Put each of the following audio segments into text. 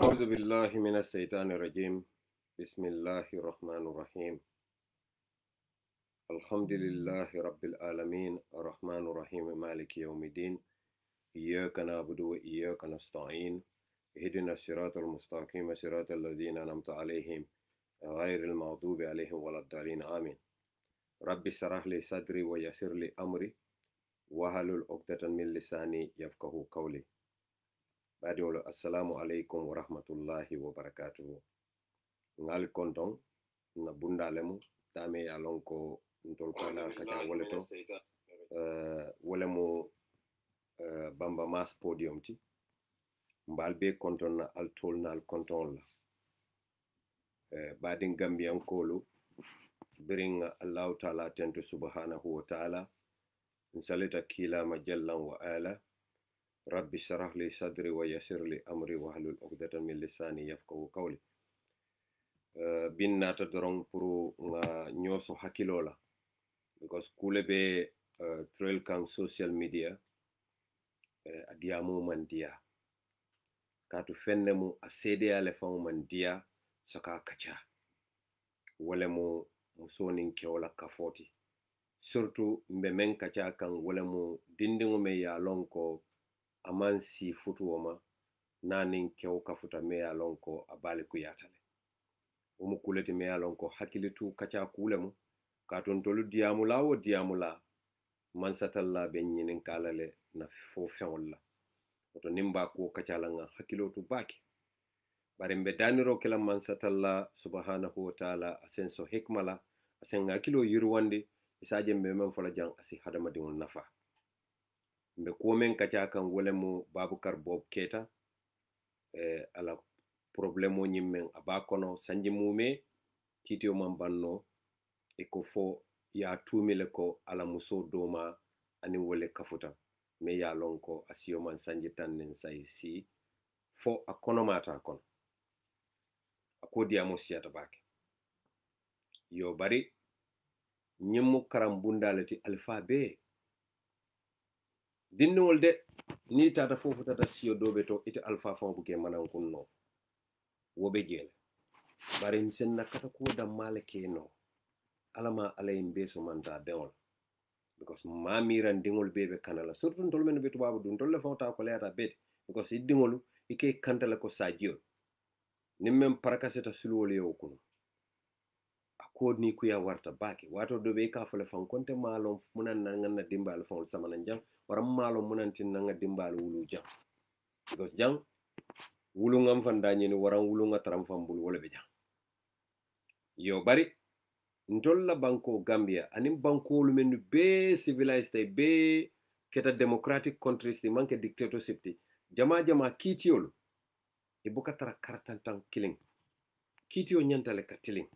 أعوذ بالله من الشيطان الرجيم بسم الله الرحمن الرحيم الحمد لله رب العالمين الرحمن الرحيم مالك يوم الدين إياك نعبد وإياك نستعين اهدنا الصراط المستقيم صراط الذين أنعمت عليهم غير المغضوب عليهم ولا الضالين آمين رب اشرح لي صدري ويسر لي أمري واحلل عقدة من لساني يفقهوا قولي بعد السلام عليكم ورحمة الله وبركاته ngal konton na bundalemu tame ya lonko ntol kana kacha waleto walemu bamba mas podium ti mbal be konton na altol na al konton la badin gambian kolu bring Allah ta'ala tentu subhanahu wa ta'ala nsalita kila majallan wa ala rabbi sharah li sadri wa yassir li amri wa hlul 'uqdatan min lisani yafqahu qawli bin nata dorong pour nga nyoso hakilola because kule be trail kan social media adiamu man dia katu fennemu asede ale famu man dia saka kacha wala mu musonin kewla kafoti surtout mbe men kacha kan wala mu dindingo me ya lonko aman si futuoma nanin kew kafuta me ya lonko abale ku yatale omo kuleti me alon ko hakilitu kacha kulemu katon tolu diamula wo diamula man satalla be nyinin kalale na fo fewlla to nimba ko kacha langa hakilotu baki bare mbe daniro kala man satalla subhanahu wa ta'ala asenso hikmala asen hakilo yirwande isaje mbe men fola jang asi hadama diwon nafa mbe ko men kacha kan wolemu babukar bob keta ala problemo nyimmen abakono sanji mume kitio mambanno e ko fo ya tumile ko ala muso doma ani wole kafuta me ya lonko asiyo man sanji tannen sai si fo akono mata kono akodi amosiyata bake yo bari nyimmu karam bundalati alphabet dinnol de ni tata fofu tata siyo dobe to ite alpha fon buke manan kunno wobe jele bari senna kata ko dam malake no alama alay mbeso manta dewol because mamiran dingol bebe kanala surtout ndol men be tubabu dun tolle fawta ko leata bet because dingolu ike kantala ko sajiol nimmem parakaseta sulwol yo kuno akodi ku ya warta baki wato do be ka fole fan konte malom munan na nganna dimbal fawol samanan jang waram malom munan tin nga dimbal wulu jang because jang wulu ngam fandani ni waran wulu nga taram fambul wala be jang yo bari ntolla banko Gambia anim banko lu men be civilized be keta democratic countries di manke dictatorship ti jama kitiol e buka tara kartantan killing kitio nyantale ka tiling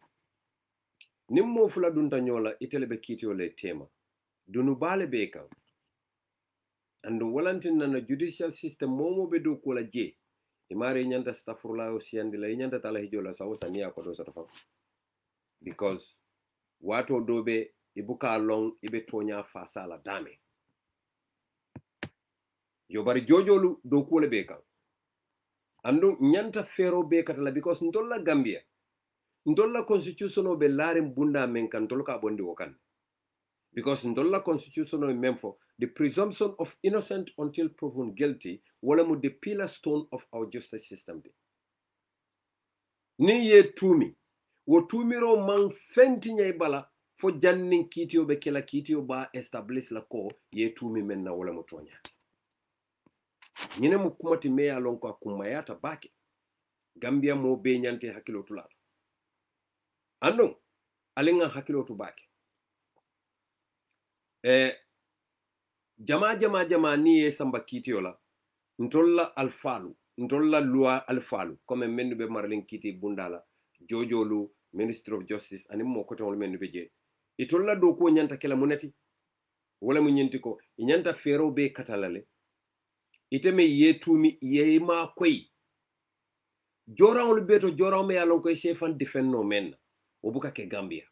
nimmo fula dunta nyola itele be kitio le tema dunu bale be kan andu walantin na judicial system momo be do ko la je imare nyanta astaghfirullah o siyandi la nyanta tala hijola sawo saniya ko do satafa because wato dobe ibuka long ibe tonya fasala dame yo bari jojolu do ko le be kan andu nyanta fero be katala because ndolla Gambia ndolla constitution o be larim bunda men kan tol ka bondi wokan because ndolla constitution o memfo the presumption of innocent until proven guilty wala mu the pillar stone of our justice system de ni ye tumi wo tumiro man fenti nyay bala fo jannin kitio be kela kitio ba establish la ko ye tumi men na wala mu toñati nyine mu kumati me ya lon ko kumayata bake Gambia mo be nyante hakilo tula ando alinga hakilo tu bake jama ni ye samba kitio la ntolla alfalu ntolla loi alfalu comme mennu be marlin kiti bundala jojolu minister of justice anim mo ko tawol mennu be je itolla do ko nyanta kala munati wala mu nyinti ko nyanta fero be katalale iteme yetumi yeyma koy jorawol beto jorawme yalon koy sefan defenno men obuka ke Gambia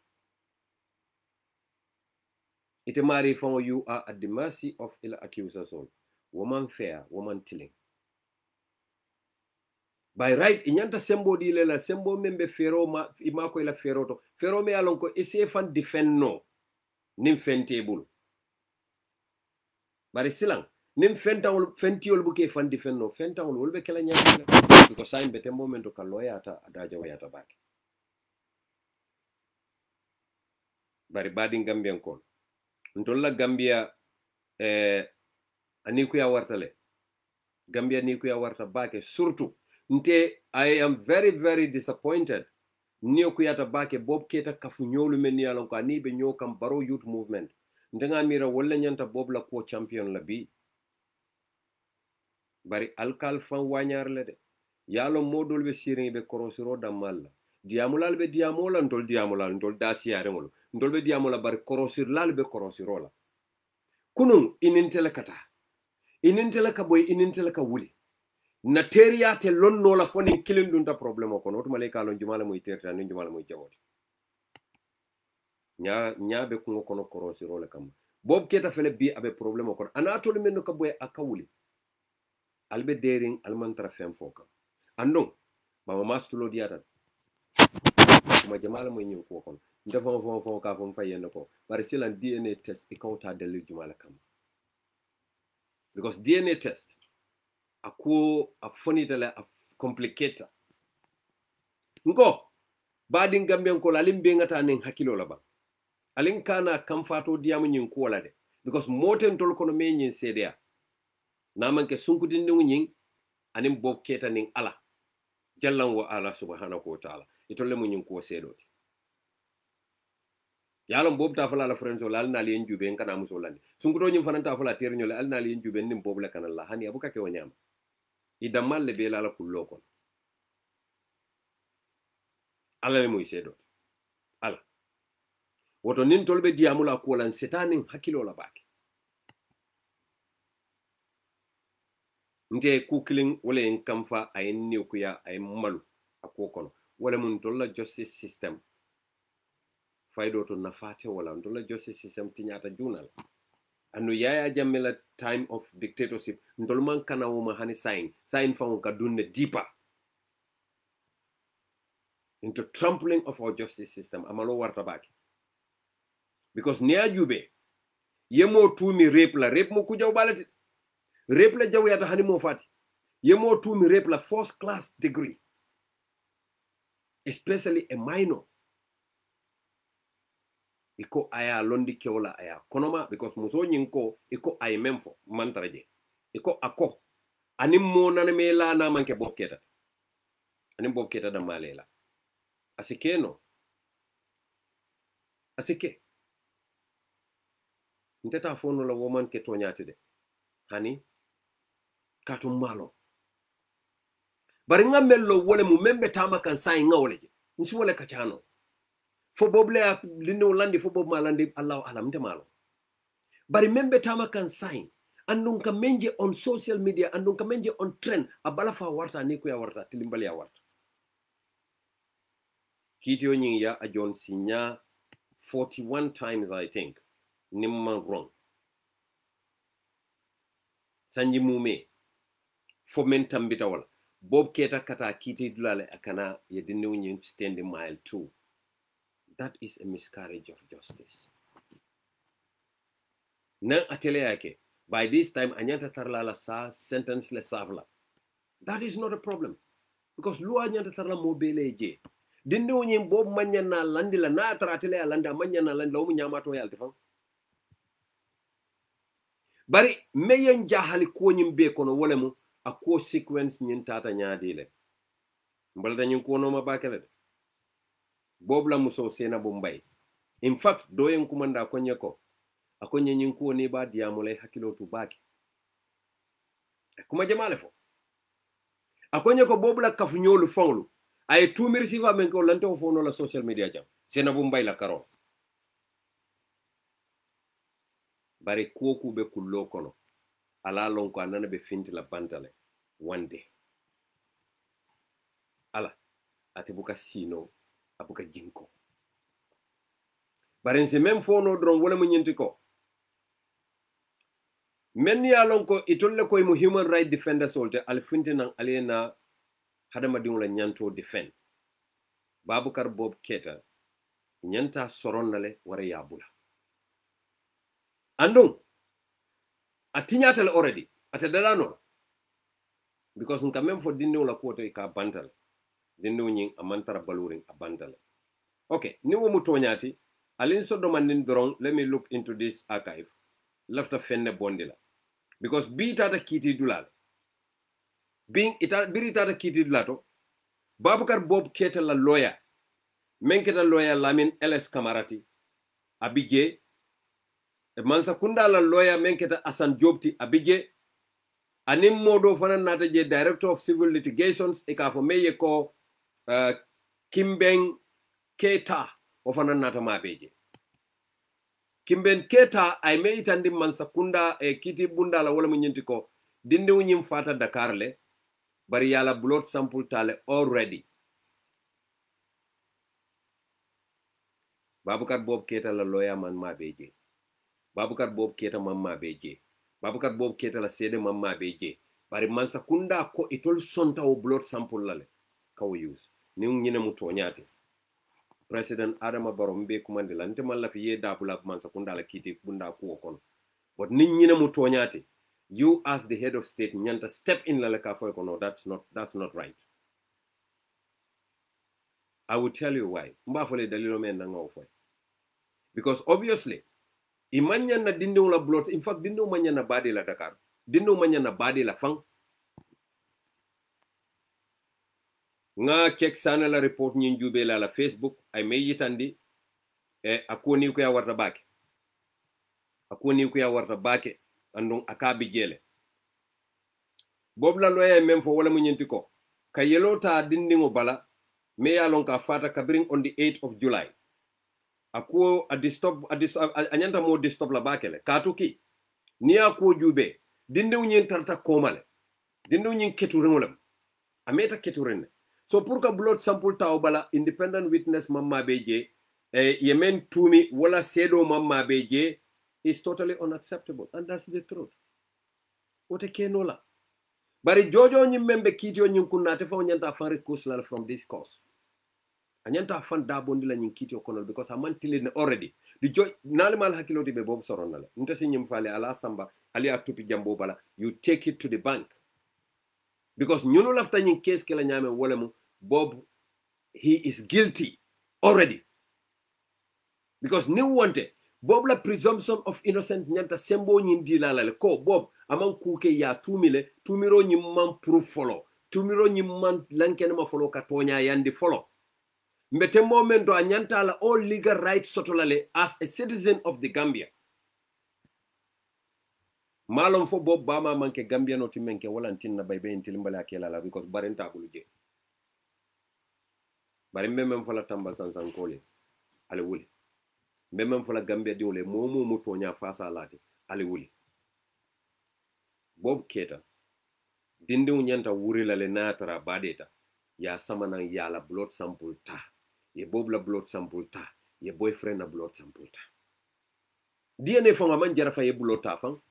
ite mari fon you are at the mercy of ill accusers all woman fair woman tilling by right inyanta sembo di la sembo membe fero ma ima ko la fero to fero me alon ko essayer fan defend no nim fentable bari silang nim fentawol fentiol buke fan defend no fentawol wolbe kala nyamale ko sign bete momento ka loyata adaja wayata baki bari badi Gambian kon ntolla Gambia ani ku ya wartale Gambia ni ku ya warta bake surtout nte I am very very disappointed niyo ku yata bake bob keta kafu nyolu men yalon ko ani be nyokam baro youth movement ndenga mira wala nyanta bob la ko champion la bi bari alkal fan wanyar le de yalo modol be sirin be korosiro damal diamulal be diamola ndol diamulal ndol dasiare ngol ndol be diamola bari korosir lal be korosiro la kunun inintele kata inintele ka boy inintele ka wuli na teria te lonno la foni kilindun ta problème ko no to malay kalon jumala moy terta ni jumala moy jawot nya be ko kono korosiro la kam bob keta fele bi abe problème ko anatol men ko boy akawuli albe dering almantra fem foka andon mama mastulo diata kuma jamala moy ñew ko kon ndefon fon ka fon fayendo ko bari silan DNA test e kawta delu jumala kam because DNA test ako a fonitale a complicated ngo badin Gambian ko lalim be ngata nen hakilo la ba alin kana kam fato diamu nyin ko la de because moten tol kono me nyin CDA namanke sunkudinde nyin anim bob keta nin ala jallan wa ala subhanahu wa ta'ala itolle mu nyin ko sedoti yalon bob ta fala la frenzo lal na len jube en kana muso landi sunkudo nyin fananta fala terñol al na len jube nim bob la kanalla hani abuka ke wonyam idamal le be la kullo kon ala le muy sedoti ala woto nin tolbe diamula ko lan setanin hakilo la baki nte kukilin wala en kamfa ay niukuya ay malu ako kono wala mun tolla justice system faydo to nafate wala tolla justice system tinyata junal anu yaya jammela time of dictatorship ndol man kana wuma hani sign fa ka dunne deeper into trampling of our justice system amalo warta baki because niya jube yemo tumi rape mo ku jaw balati rape la jaw yata hani mo fati yemo tumi rape la first class degree especially a minor iko aya londi keola aya konoma because muso nyinko iko ay memfo mantraje iko ako anim mo naname la na manke boketa anim boketa da malela asike no asike nteta fono la woman ke tonyati de hani katum malo bari ngamello wole mu membe tama kan sai ngawle je nsi wole kachano fo boble linno landi fo bob malandi Allah alam te malo bari membe tama kan sai andun ka menje on social media andun ka menje on trend abala fa warta ni ko ya warta tilimbali ya warta kitio nyin ya a John Sinya 41 times I think nimman wrong sanji mume fo men tambita wala bob keta kata kiti dulale akana yedinne nyin stand mile 2 that is a miscarriage of justice na atele yake by this time anyanta tarla la sa sentence le savla that is not a problem because lu anyanta tarla mobile je dinde nyin bob manyana landi la na tratele ya landa manyana landi lawu nyamato yalti fam bari meyen jahali ko nyimbe kono wolemu a ko sequence nyin tata nyaadi le mbalda nyin ko no ma bakele bob la muso sena bombay in fact doyen kumanda ko nyeko akonye nyin ko ni ba diamule hakilo tu baki kuma jamale fo akonye ko bob la kafu nyolu fonglu ay tumir sifa men ko lanto fo no la social media jam sena bombay la karo bari koku be kullo kono ala lon ko anana be finti la bantale one day ala ate buka sino abuka jinko bari se même fono dron wala mu nyenti ko men ya lon ko itolle koy mu human right defender solte al finti nan alena hadama dingula nyanto defend Babukar Bob Keita nyanta soronnale wara yabula andung atinyatale already atadalano because nka même fo dindiw la koto ka bantal dindiw nyin amantara balurin abantal okay ni wo mutonyati alin so domandin drong let me look into this archive lafta fenne bondila because bi tata kiti dulal being ita biri tata kiti dulato Babukar Bob Keita la lawyer menketa lawyer Lamin LS Kamarati abije Mansa Kunda la lawyer menketa Asan Jobti abije anim modo fana nata je director of civil litigations e ka fo meye ko Kimben Keita o fana nata mabeje Kimben Keita ay me itandi Mansa Kunda e kiti bunda la wala mu nyinti ko dindi nyim fata Dakar le bari yala blood sample tale already Babukar Bob Keita la lawyer man mabeje Babukar Bob Keita man mabeje Babukar Bob Keita la sede man mabeje bari Mansa Kunda ko itol sonta o blood sample lale kaw use ni nyine mu tonyati President Adama Barrow mbe kumande la nte malla fi ye dabula Mansa Kunda la kiti bunda ko kono but ni nyine mu tonyati you as the head of state nyanta step in la ka fo ko no that's not right. I will tell you why mbafole dalilo men na ngaw fo because obviously imanya na dindu la blood in fact dindu manya na badi la Dakar dindu manya na badi la fang nga kek sana la report nyin jube la Facebook ay may yitandi akoni ko ya warta bake andon akabi jele bob la loye même fo wala mu nyinti ko ka yelota dindingo bala me ya lon ka fata kabring on the 8th of July ako anyanta mo distop la bakele katuki ni ako jube dindew nyin tarta komale dindew nyin keturengolam ameta keturenne so pour que blood sample taw bala independent witness mamma beje yemen tumi wala sedo mamma beje is totally unacceptable and that's the truth wote kenola bari jojo nyi membe kitio nyi kunate fa nyanta fan recusal from this cause anyanta fan dabondi la nyi kitio konol because amantile already di jo nalimal hakiloti be bob soronala ntasi nyim fale ala samba ali atupi jambo bala you take it to the bank because nyuno lafta nyi case kala nyame wala mu bob he is guilty already because ni wante bob la presumption of innocent nyanta sembo nyindi la ko bob aman kuke ya tumiro nyi man proof follow tumiro nyi man lankene ma follow ka tonya yandi follow mbete momento anyanta la all legal rights sotolale as a citizen of the Gambia malom fo bob bama manke Gambia no timenke walantin na baybe intilimbala akela la because barenta buluje bari memem fala tamba sansan kole ale wuli memem fala Gambia diwle momo mo tonya fasa lati ale wuli Bob Keita dindiw nyanta wuri la le natara badeta ya samanan ya la blood sample ta ye bob la blood sample ta ye boyfriend na blood sample ta DNA fanga man jara fa ye blood ta fang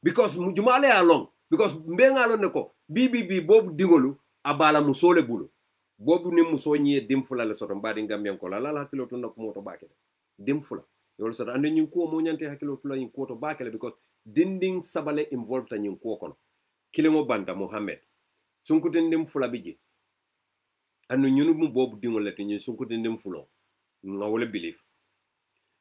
because mujumale along because mbenga lon ne ko bibi bob dingolu abala musole bulu bobu ni muso nyi dimfula le soto mbadi Gambian ko la hakilo to nak moto bakele dimfula yol soto ande nyi ko mo nyante hakilo to la nyi ko to bakele because dinding sabale involved ta nyi ko kono kilimo banda Mohammed sunkutendim fula biji anu nyunu mu bobu dingol le nyi sunkutendim fulo nga wala believe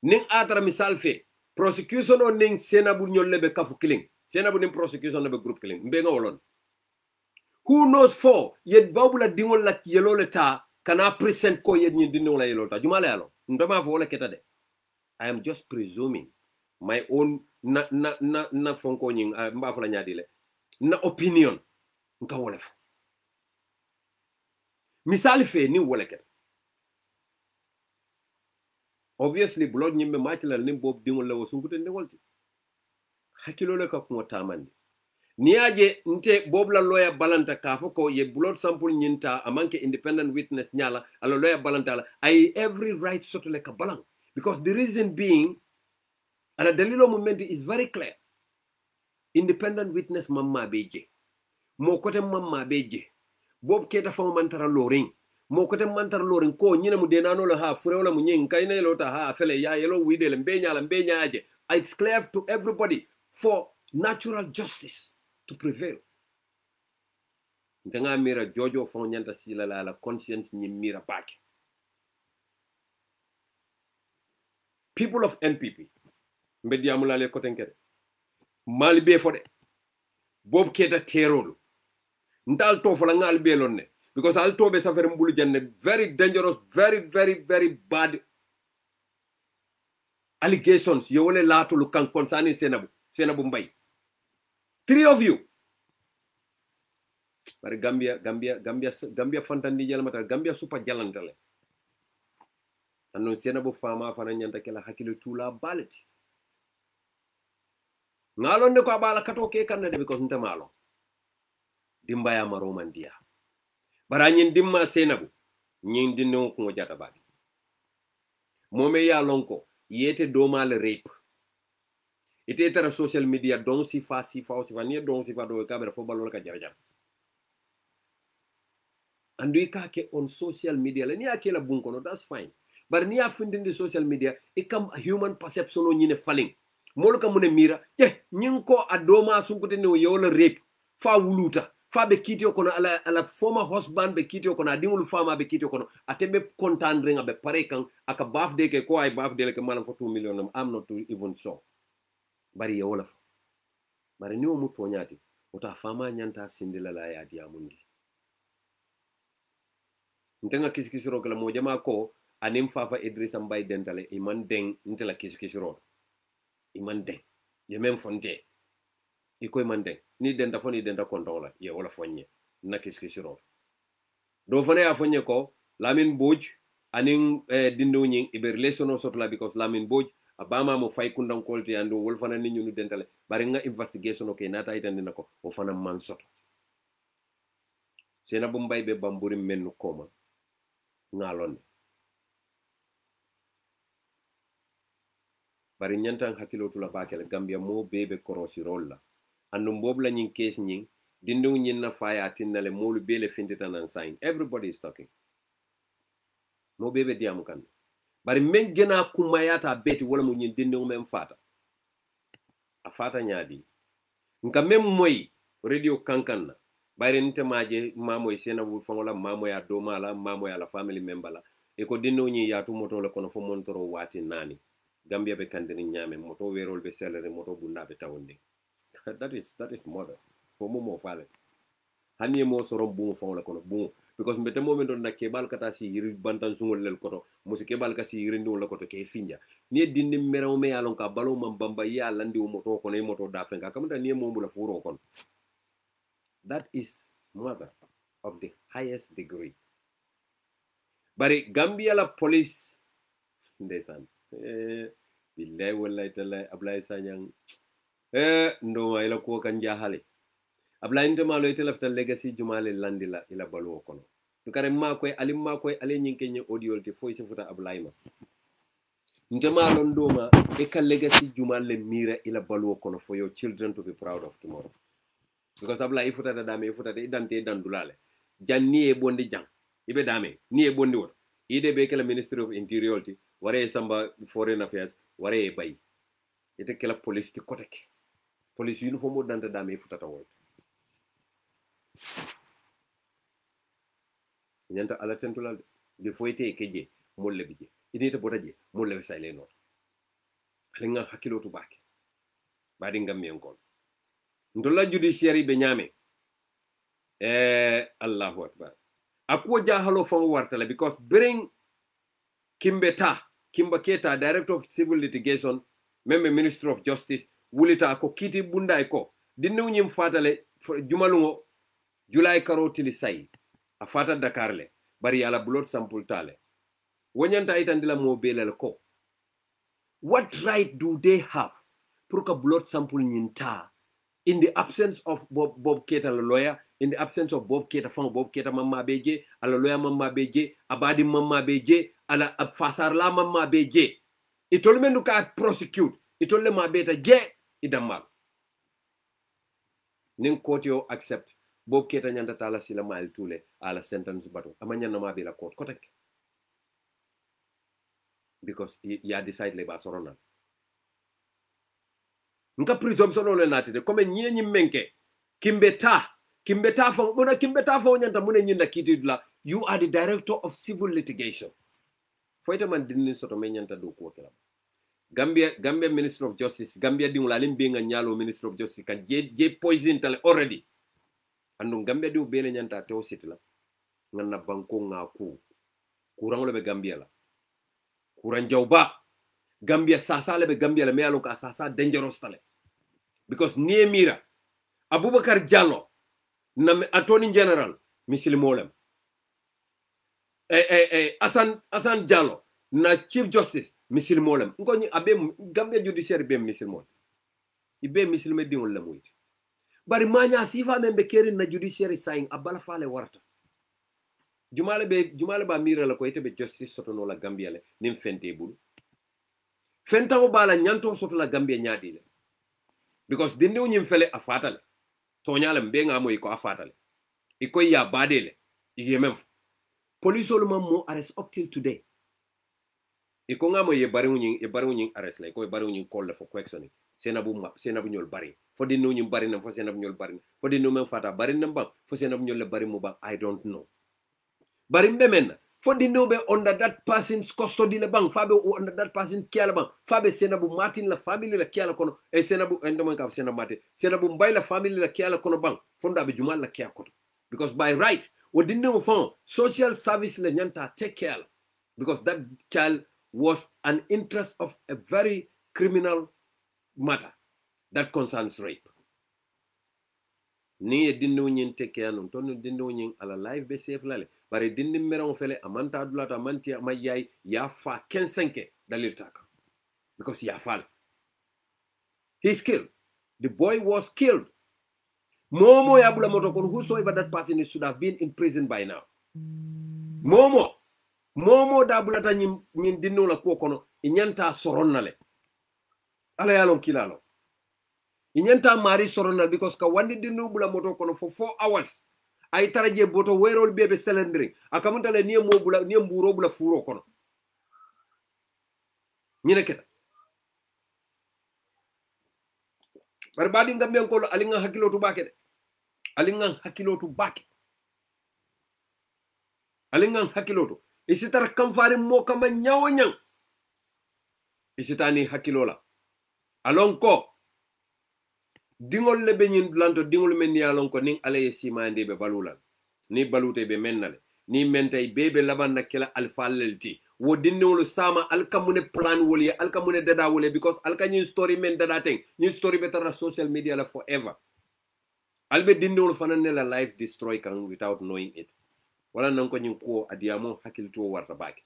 ning atra misal fe prosecution on ning senabu nyolle be kafu killing senabu ning prosecution be group killing mbe nga wolon who knows for yet babula dingol la yelo le ta kana present ko yet nyi dindol la yelo ta jumale alo ndama fo wala keta de I am just presuming my own na fonko nyi mba fula nyadile na opinion nka wala fo misali fe ni wala keta obviously blood nyimbe matila nim bob dingol la wosunkute ndewolti hakilo le ka ko tamandi niaje nte bob la lawyer balanta ka foko ye blood sample nyinta amanke independent witness nyala ala lawyer balanta la I every right soto le ka balang because the reason being ala dalilo momenti is very clear independent witness mamma beje mo kote mamma beje bob keta fa mantara loring mo ko te mantara loring ko nyina mu denano la ha fure wala mu nyin kayna lota ha fele ya yelo widele mbe nyaaje. It's clear to everybody for natural justice to prevail. Ntanga mira jojo fa nyanta sila la conscience ni mira back. People of NPP media mulale ko tenkere mali be fode bob keta terolu ndal to fala ngal be lonne because al to be safere mbulu janne very dangerous, very bad allegations yo wole latulu kan concerning Senabu Mbay. 3 of you bare Gambia fantandi jalmata Gambia super jalantale annon Senabu fama fana nyanta kala hakilo tula balati ngalon ne ko abala kato ke kan de because nta malo dimbaya maroman dia bara nyin dimma Senabu nyin dinno ko jata baadi mome ya lonko yete domal rape ite tara social media don sifa ni don sifa do kamera fo balol ka jarjar andu ka ke on social media la ni akela bunko no that's fine but ni afindinde social media it come human perception o nyine falling molu ka mune mira nyin ko adoma sunkuti ne yola rape fa wuluta fa be kitio kono ala former husband be kitio kono adingul fama be kitio kono atebe contendre ngabe pare kan aka birthday ke ko ay birthday le ke malam for 2 million am not to even so bari yola fa bari ni o muto nyati ota fama nyanta sindila la ya dia mundi ntenga kisikisiro kala mo jama ko anim fafa Idrissa Mbay dentale iman deng ntela kisikisiro iman deng yemem fonte ikoy mande ni denta foni denta kontola ye wala fonye na kiskisiro do fone ya fonye ko Lamin Boj anin dindo nyin ibe relationo sotla because Lamin Boj abama mo fay kundan kolti ando wol fana ni nyunu dentale bari nga investigation okay nata itande nako o fana man soto Senabu Mbay be bamburi mennu koma ngalon bari nyantan hakilo tula bakele Gambia mo bebe korosi rolla andum bob la nyin case nyin dindu nyin na faya tinale molu bele findita nan sign everybody is talking mo bebe diamu kan bari men gena kumayata beti wala mu nyin dindu mem fata a fata nyaadi nka mem moy radio kankan bari nte maje mamoy Senabu fangola mamoy adoma la mamoy ala family member la e ko dindu nyin yatu moto la kono fo montoro wati nani Gambia be kandini nyame moto werol be selere moto bunda be tawonde that is mother for mo fale hani mo sorom bu fon la kono bu because mbete momento na kebal kata si yiri bantan sungol lel koto musi kebal kasi yiri ndo la koto ke finja ni dindi meraw me yalon ka balo mam bamba ya landi o moto kono e moto da fenga kamata ni mo la furo kon that is mother of the highest degree bari Gambia la police ndesan billahi wallahi taala Ablaye Sanyang ndo ila ko kan jahale Ablaye ntema lo ite lafta legacy jumale landila ila baluwo kono dukare ma koy alim ma koy ale nyinke nye audio te foy se futa Ablaye ma ntema lo ndoma e ka legacy jumale mira ila baluwo kono for your children to be proud of tomorrow because Ablaye futa da dame futa de dante dandulale janni e bondi jang ibe dame ni e bondi wor ide be kala ministry of interior ti ware samba foreign affairs ware bay ite kala police ti koteke police uniform dante dame futa tawol nyanta ala tentulal de foyte keje molle bije idita botaje molle be sayle not alinga hakilo to bake badi ngam en kon ndola judiciary be nyame Allahu akbar akwo jahalo fon wartala because bring Kimba Keta, Director of Civil Litigation, member Minister of Justice, wulita ko kiti bunda ko dinnu nyim fatale jumalungo July karotili say a fata Dakarle bari ala blood sample tale wonyanta itandila mo belal ko what right do they have pour ka blood sample nyinta in the absence of Bob Keta la lawyer, in the absence of Bob Keta fang Bob Keta mamma beje ala lawyer mamma beje abadi mamma beje ala fasar la mamma beje itol menu ka prosecute itol le ma beta je idamal nin court yo accept bob keta nyanta tala sila mail tule ala sentence bato amanya ma be la court kotek because ya decide le ba sorona nka presumption ole natide comme nyenyi menke kimbeta fa nyanta mune nyinda kitidla you are the director of civil litigation foyta man dinni soto men nyanta do ko kala Gambia Minister of Justice Gambia di ngula limbe nga nyalo Minister of Justice kan je poison tale already andu Gambia di bele nyanta te ositla nganna banko nga ku kurang le be Gambia la kuran jawba Gambia sasa le be Gambia la me alo ka sasa dangerous tale because nie mira Abubakar Jallow na attorney general misil molem Asan Jallow na chief justice misil molem ngo ni abe Gambia judiciary be misil mol ibe misil me dingol la muyti bari manya sifa membe kerin na judiciary saying abala fale warata jumale ba mira la ko itebe justice soto no la Gambia le nim fente bulu fenta o bala nyanto soto la Gambia nyaadi le because dinde nyim fele afatale to nyala mbe nga moy ko afatale iko ya badele ige mem police olu mo arrest up till today iko nga moy bari unyin arrest la iko bari unyin call for question senabu nyol bari fo di nyim bari na fo senabu nyol bari fo di no mem fata bari na bang fo senabu nyol le bari mo bang I don't know bari mbe men fo di no be under that person's custody le bang fabe under that person's kiala bang fabe senabu Martin la family la kiala kono e senabu endoma ka senabu Martin senabu mbay la family la kiala kono bang fonda be jumal la kiya koto because by right what didn't know for social service le nyanta take care because that child was an interest of a very criminal matter that concerns rape ni e dinno nyin take care non ton dinno nyin ala live be safe lale bare dindi meron fele amanta dulata manti mayay ya fa 15 dalil taka because ya fal he's killed the boy was killed momo ya bula moto kon whosoever that person should have been in prison by now momo da bulata nyin dinno la ko kono inyanta soronnale ala yalon kilalo inyanta mari soronnal because ka wandi dinno bula moto kono for 4 hours ay taraje boto werol bebe selendring akamunta le nie mburo bula furo kono nyine keta bar badi ngam ko alinga hakilotu bake de alinga hakilotu isitara kamfari mo kama nyawo nyang isitani hakilola alonko dingol le be nyin lanto dingol men ya lon ko ning alaye simande be balulan ni balute be mennale ni mentay bebe laban na kala alfalelti wo dinolu sama alkamune plan woli alkamune dada woli because alkanyin story men dada ting nyin story better social media la forever albe dinolu fanane la life destroy kan without knowing it wala nan ko nyin ko adiamo hakilto warta baki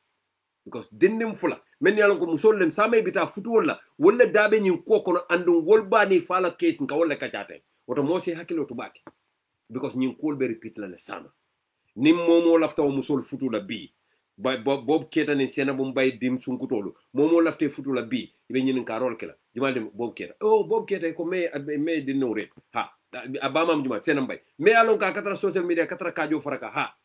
because dindim fula men yalon ko musollem samay bita futu wala dabe nyin ko kono andum wolbani fala case nka wala kacate woto mosi hakilo to baki because nyin ko be repeat la sama nim momo lafta o musol futu la bi bob keta ni sena bu mbay dim sunkutolu momo lafte futu la bi ibe nyin karol kala jumalde bob keta bob keta ko me dinno re ha abamam jumal sena mbay me yalon ka katra social media katra kajo faraka ha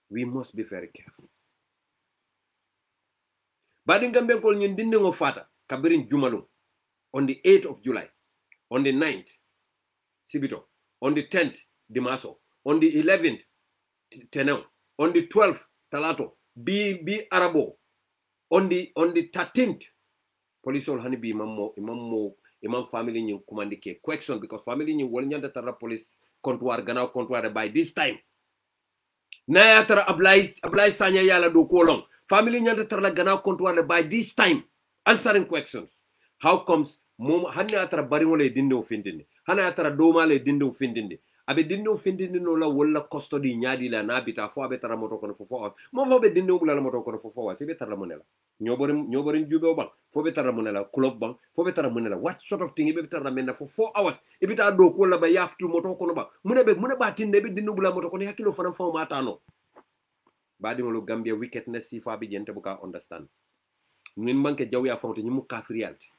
we must be very careful. Badi Gambia kol nyin dinde ngo fata kabirin jumalum on the 8th of July, on the 9th Sibito, on the 10th Dimaso, on the 11th Tenau, on the 12th Talato, B Arabo, on the 13th police all hani bi imam family nyin commande ke question because family nyin wol nyanda tara police comptoir ganaw comptoir by this time na tara Ablay Sanya yala do kolong family nyanta tara gana comptoir by this time answering questions how comes mom hanna tara bari wala dindo findinde hanna tara doma le dindo findinde abe dindo findinde no la wala custody nyaadi la na bita fo abe tara moto kono fo mo fo be dindo bula la moto kono fo be tara monela nyoborin jube bang fo be tara monela club bang fo be tara monela what sort of thing be tara menna for 4 hours ibita do ko la ba yaftu moto kono ba mune ba tinde be dindo bula moto kono hakilo fanam fo mata no badi mo Gambia wickedness si fa bi jente bu ka understand nin manke jaw ya fawte nyimu kafir yalti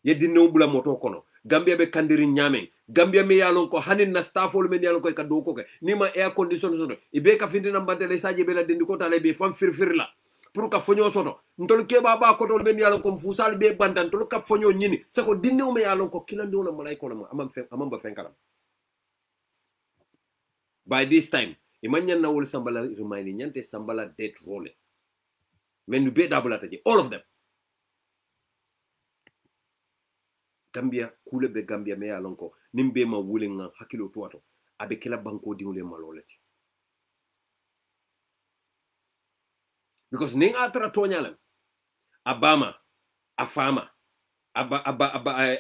ye dinne bula moto kono Gambia be kandiri nyame Gambia me yalon ko hanin na staffol men yalon ko ka do ko ke ni ma air condition soto ibe ka fintina bandele saje be la dendi ko tale be fam firfir la pour ka fonyo soto ntol ke baba ko tol men yalon ko fusal be bandan tol ka fonyo nyini sako dinne me yalon ko kilande wona malay ko la amam ba fenkalam by this time imanyan na wol sambala reminding nyante sambala death roll men du be dabula taje all of them Gambia kule be Gambia me yalon ko nimbe ma wulinga hakilo tuwato abe kila banko diwle malolati because ning atra tonyalam abama afama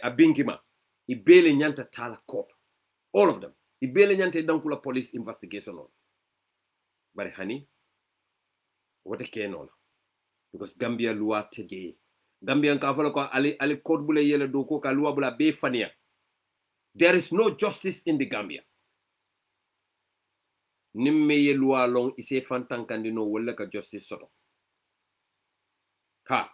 abinkima ibele nyanta tala court all of them ibele nyanta dankula police investigation on bari hani wote kenola because Gambia loi teje Gambia ka fala ko ali code bule yele do ko ka loi bula be fania there is no justice in the Gambia nimme ye loi long ise fantankandi no wala ka justice soto ha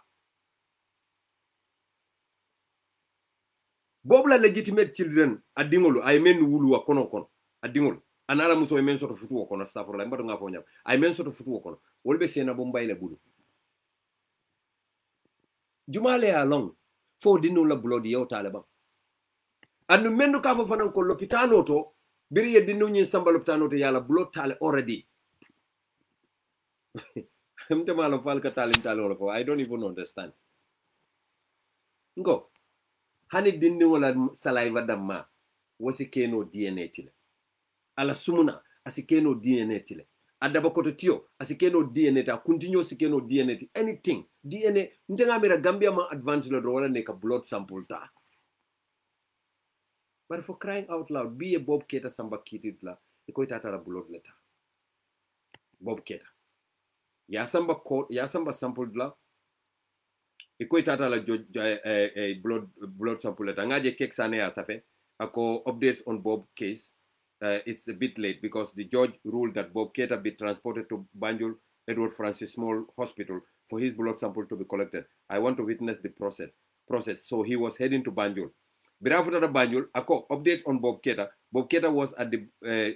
bobla legitimate children adingolo ay men wulu wa kono adingolo anala muso men soto futu wa kono astaghfirullah mbado nga fo nyam ay men soto futu wa kono wolbe sena bo mbayle bulu jumale ya long fo dinu la blood yow taliban andu mendu ka fo fanan ko lopitano to biri ye dinu nyin samba lopitano to yala blood tale already mte malo fal ka talim talo ko I don't even understand ngo hani dinu wala saliva damma wasi keno DNA tile ala sumuna asikeno DNA tile adaba koto tiyo asikeno DNA ta continue sikeno DNA ti anything DNA njenga mira Gambia ma advance lo wala ne ka blood sample ta but for crying out loud be a Bob Keita samba kitid la iko tata la blood letter Bob Keita ya samba sample la iko tata la blood sample letter ngaje kek sane ya safe ako updates on Bob case. It's a bit late because the judge ruled that Bob Keita be transported to Banjul Edward Francis Small Hospital for his blood sample to be collected. I want to witness the process. So he was heading to Banjul. But after the Banjul, update on Bob Keita. Bob Keita was at the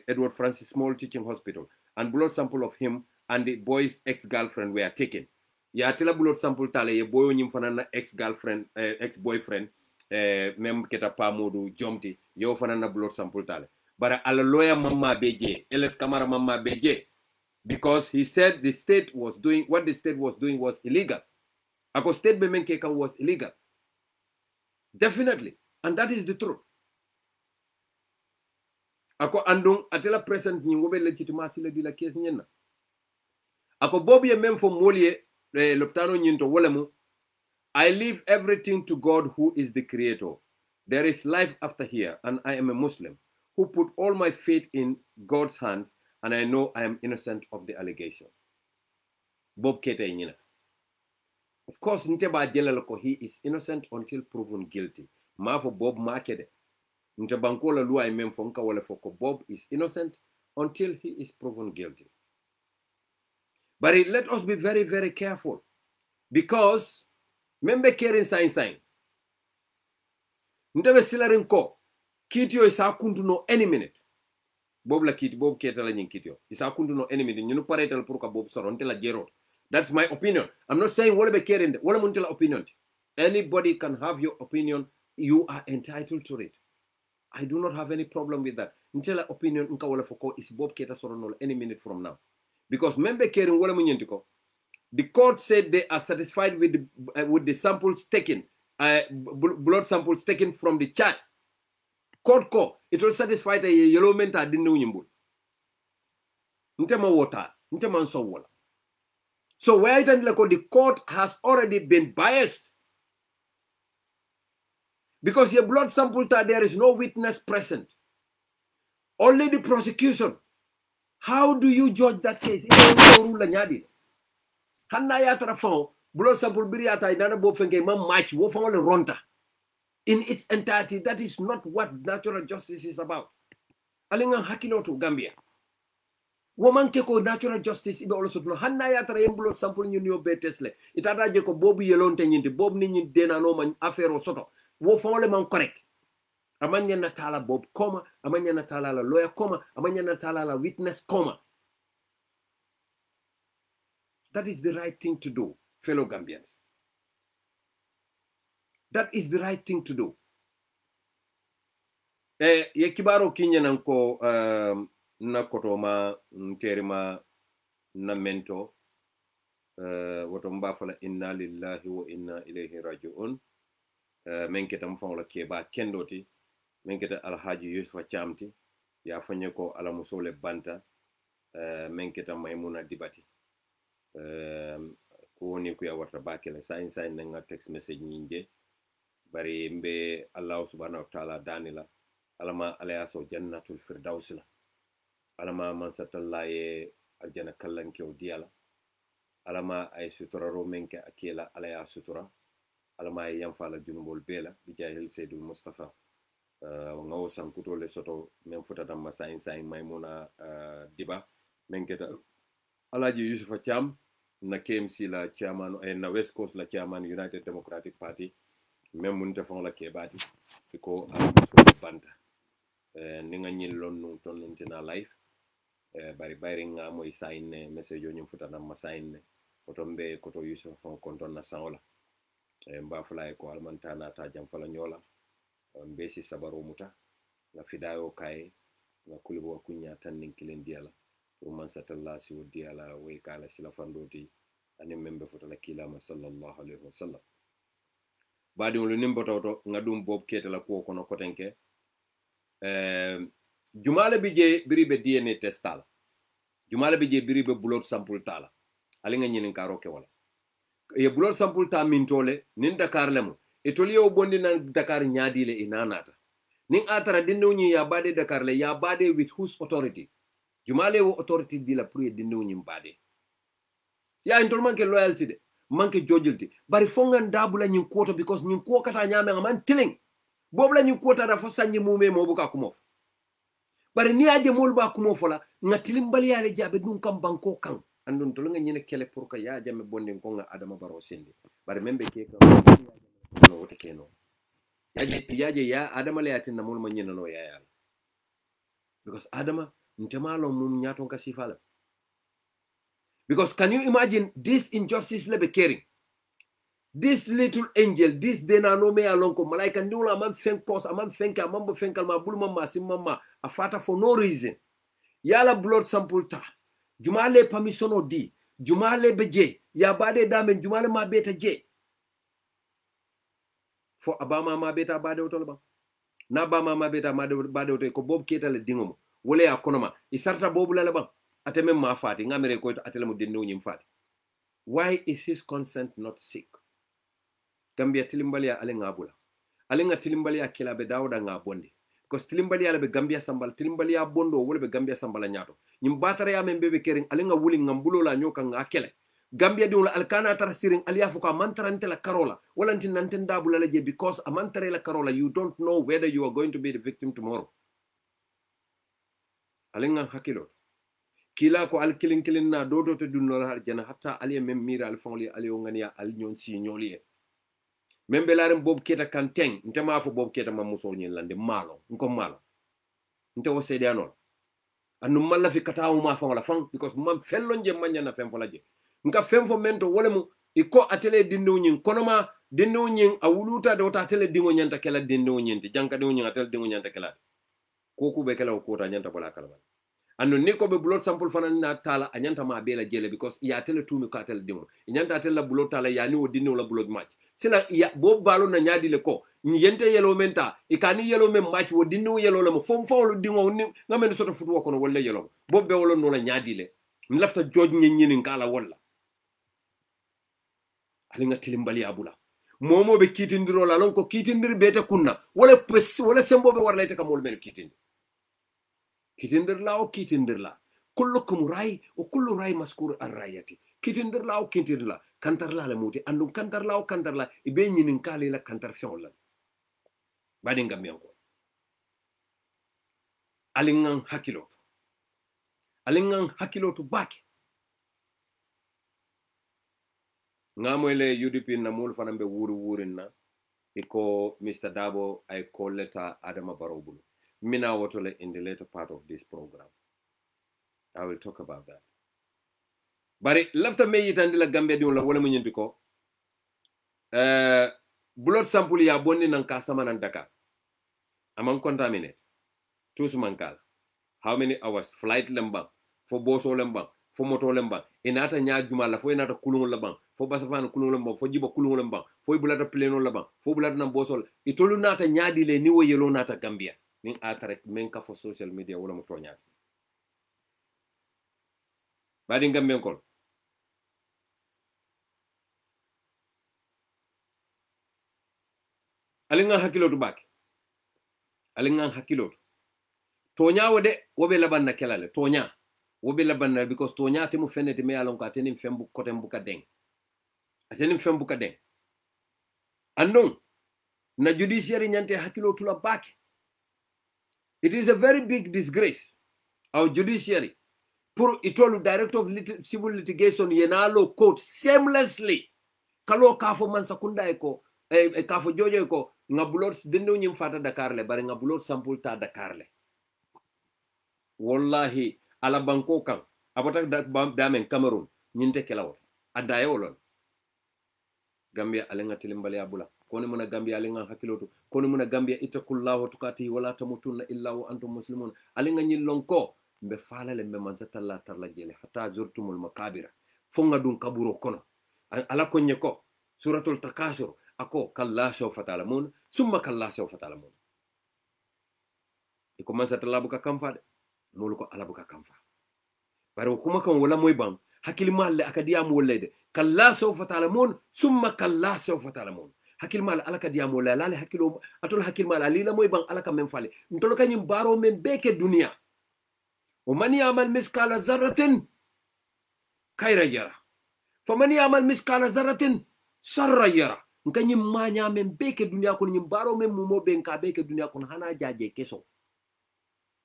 Edward Francis Small Teaching Hospital, and blood sample of him and the boy's ex-girlfriend were taken. Ya tila blood sample tale ye boyo nyimfanana ex-girlfriend, ex-boyfriend, mem Keita pa modu jomti, yo fanana blood sample tale. But a lawyer Mama Beje, LS Kamara Mama Beje, because he said the state was doing, what the state was doing was illegal. Ako state payment was illegal. Definitely. And that is the truth. Ako andung atela present ni ngobe legitimacy le di la case nyena. Ako bobi même fo molie loptano nyinto wolemu. I leave everything to God who is the creator. There is life after here, and I am a Muslim who put all my faith in God's hands, and I know I am innocent of the allegation. Bob Keita nyina. Of course, Nteba Jelaloko, he is innocent until proven guilty. Ma for Bob Makede. Ntebankola lua imem fonka wale foko. Bob is innocent until he is proven guilty. But let us be very, very careful. Because, membe keren sign. Ntebe silarin ko. Kitio isa kuntu no any minute. Bob la kiti, Bob Keita la nyin kitio. Isa kuntu no any minute. Nyunu paretal puruka Bob Soron, tela jero. That's my opinion. I'm not saying wale be keren, wale muntela opinion. Anybody can have your opinion. You are entitled to it. I do not have any problem with that. Ntela opinion nka wale foko is Bob Keita Soron any minute from now. Because membe keren wale munyentiko. The court said they are satisfied with the samples taken, blood samples taken from the child. Court ko, it will satisfy the yellow menta dinu nyimbu. Ntema water, ntema nso wala. So where the court has already been biased. Because your blood sample, there is no witness present. Only the prosecution. How do you judge that case? Hanna ya trafon, blood sample biriata inana bo fenge mam match wo fon le ronta. In its entirety, that is not what natural justice is about. Alinga hakilo to Gambia. Woman keko natural justice ibe also no hanna ya tra blood sample ñu ñoo betesle. Itata je ko bobu yelonte ñindi bobu ni ñi dena no man affaire soto. wo fawle man correct amanya na tala bob koma amanya na tala la lawyer koma amanya na tala la witness koma. That is the right thing to do, fellow Gambians. That is the right thing to do. Ye kibaro kinya nanko na kotoma nterima na mento woto mbafala inna lillahi wa inna ilayhi raji'un. Menketa mfawla keba kendoti menketa alhaji Yusufa Chamti ya fanye ko ala musole banta menketa Maimuna Dibati ko ni ku ya warta bakele sain nga text message nyinje bari mbe Allah subhanahu wa ta'ala danila alama alayaso jannatul firdausila alama man satallaye aljana kallanke o diala alama ay sutura ro menke akela alaya sutura alama ay yamfala junubol bela bi jahil sayyidul mustafa ngawo sankuto le soto men futata ma sain Maimuna Diba menketa alaji Yusufa Cham na KMC la chairman na West Coast la chairman United Democratic Party même munta fon la kebati ko banta ninga ñil lon nu ton ntina life bari nga moy sayne message yo ñum futana ma sayne otombe koto Yusufa fon konton na sawla mba fulay ko almantana ta jam fala ñola mbe si sabaro muta na fidayo kay na kulibo kunya tan nin kilen diala pour man satalla si wodi ala way kala sila fandoti ani membe fotala kilama sallallahu alaihi wasallam badi lu nimboto ngadum bob ketela ko kono kotenke jumala bije biribe DNA testala jumala bije biribe blood sample tala ali nga nyinin karo ke wala ye blood sample ta min tole nin Dakar lemo e toli yo bondi nan Dakar nyaadile inanata nin atara dindewni ya bade Dakar le ya bade with whose authority jumale wo authority di la pour dindewni mbade ya intol manke loyalty de manke jojilti bari fongan dabula nyin koto because nyin ko kata nyame man tiling bobla nyin kota da fasanyi mume mo buka kumof bari ni aje mol ba kumof la ngatilim bali yale jabe dun kam banko kan andun to nga nyine kele pour ka ya jame bonde ko nga Adama Barrow sindi bari membe ke ka no wote keno yaje ya Adama le yatin na mol ma nyina no ya yalla because Adama ntemalo mum nyaton ka sifala. Because can you imagine this injustice lebe caring? This little angel, this dena no me alonko malaika ndula man fenkos amam fenka mambo fenkal ma bulma ma simama afata for no reason. Yala blood sample ta. Jumale permissiono di. Jumale beje. Ya bade damen jumale ma beta je. For abama ma beta bade otolba. Na bama ma beta ma bade otolba ko bob keta le dingomo. Wole ya konoma. Isarta bobu la ba. Ateme ma fati ngamere ko atele mo denno nyim fati. Why is his consent not sick? Gambia tilimbalia ale ngabula. Ale nga tilimbalia kila be dawda ngabonde. Because tilimbalia be Gambia sambal tilimbalia bondo wole be Gambia sambala nyato. Nyim batare ya membe kering ale nga wuli ngambulo la nyoka ngakele. Gambia di wala alkana tar siring aliafu ka mantarante la karola. Wala ntin nanten dabula la je because amantare la karola you don't know whether you are going to be the victim tomorrow. Ale nga hakilo. Kila ko al kilin na dodo to dunno har jana hatta ali mem mira al fongli ali ngania al nyon si nyoli membe larim bob keta kanteng ntema fo bob keta mamuso nyin lande malo nko malo nte o sede anol anu malla fi katawu ma fongla fang because mam fellon je manya na fem fo laje nka fem fo mento wala mu iko atele dindu nyin konoma dindu nyin awuluta do ta tele dingo nyanta kala dindu nyin ti janka dingo nyin atele dingo nyanta kala koku be kala ko ta nyanta bala kala anu niko be blood sample fanan na tala anyanta ma bela jele because ya tele tumi ka tele dingo nyanta tele blood tala ya ni o dinno la blood match sila ya bo balo na nyadi le ko nyente yelo menta ikani yelo mem match wo dinno yelo le mo fom fawlo dingo ni ngamen soto futu wako no wala yelo bo be wolo no la nyadi le mlafta joj nyin kala wala ali nga tilimbali abula momo be kitindiro la lon ko kitindir beta kunna wala sembo be warlayta kam wol mel kitindi kitindir la kullukum rai wa kullu rai maskur ar-rayati kitindir la o kitindir la kantar la muti andum kantar la ibe nyinin kali la kantar fion la badi ngam yanko alingan hakilotu baki ngamoyle UDP na mul fanambe wurin na iko Mr. Dabo ay call letter Adama Barrow mina wotole in the later part of this program. I will talk about that. Bari lafta me yitandi la Gambia di wala wala munyindi ko blood sample ya bonni nan ka sama nan Dakar amang contaminate tous mankal how many hours flight lembang fo boso lembang fo moto lembang inata nyaajuma la fo inata kulungu lembang fo basafan kulungu lembang fo jiba kulungu lembang fo bulata pleno lembang fo bulata nan bosol itolu nata nyaadi le ni wo yelo nata Gambia nin atare men ka fo social media wala mo toñaati badi Gambien kol alinga hakilotu baki alinga hakilotu tonya wode wobe laban na kelale tonya wobe laban na because tonya temu fenete me alon ko ateni fembu kote mbuka deng ateni fembu ka deng andon na judiciary nyante hakilotu la baki. It is a very big disgrace our judiciary pour itolu director of civil litigation yenalo court seamlessly kalo kafo man sakunda eko kafo jojo eko ngabulot dendo nyim fata Dakar le bari ngabulot sample ta Dakar le wallahi ala banko kan abata damen Cameroon nyinte kelawol adaye wolon Gambia alenga tilimbali abula kone muna Gambia alenga hakilotu kone muna Gambia itakullahu tukati wala tamutunna illa wa antum muslimun alenga nyilonko mbe falale mbe manzatalla tarla jele hatta zurtumul makabira fonga dun kaburo kono ala konye ko suratul takasur ako kalla sawfa ta'lamun summa kalla sawfa ta'lamun iko manzatalla buka kamfa de mulu ko ala buka kamfa bari kuma kan wala moy bam hakil malle akadiyam wollede kalla sawfa ta'lamun summa kalla sawfa ta'lamun hakil mal ala kadiyam wolla lale hakilo atul hakil mal alila moy bam ala kam men fale ntolo kanyim baro men beke dunia ومن يعمل مثقال ذرة خيرا يرى فمن يعمل مثقال ذرة شرا يرى nkanyi manya men beke dunia ko nyim baro men mumo ben ka beke dunia ko hana jaje keso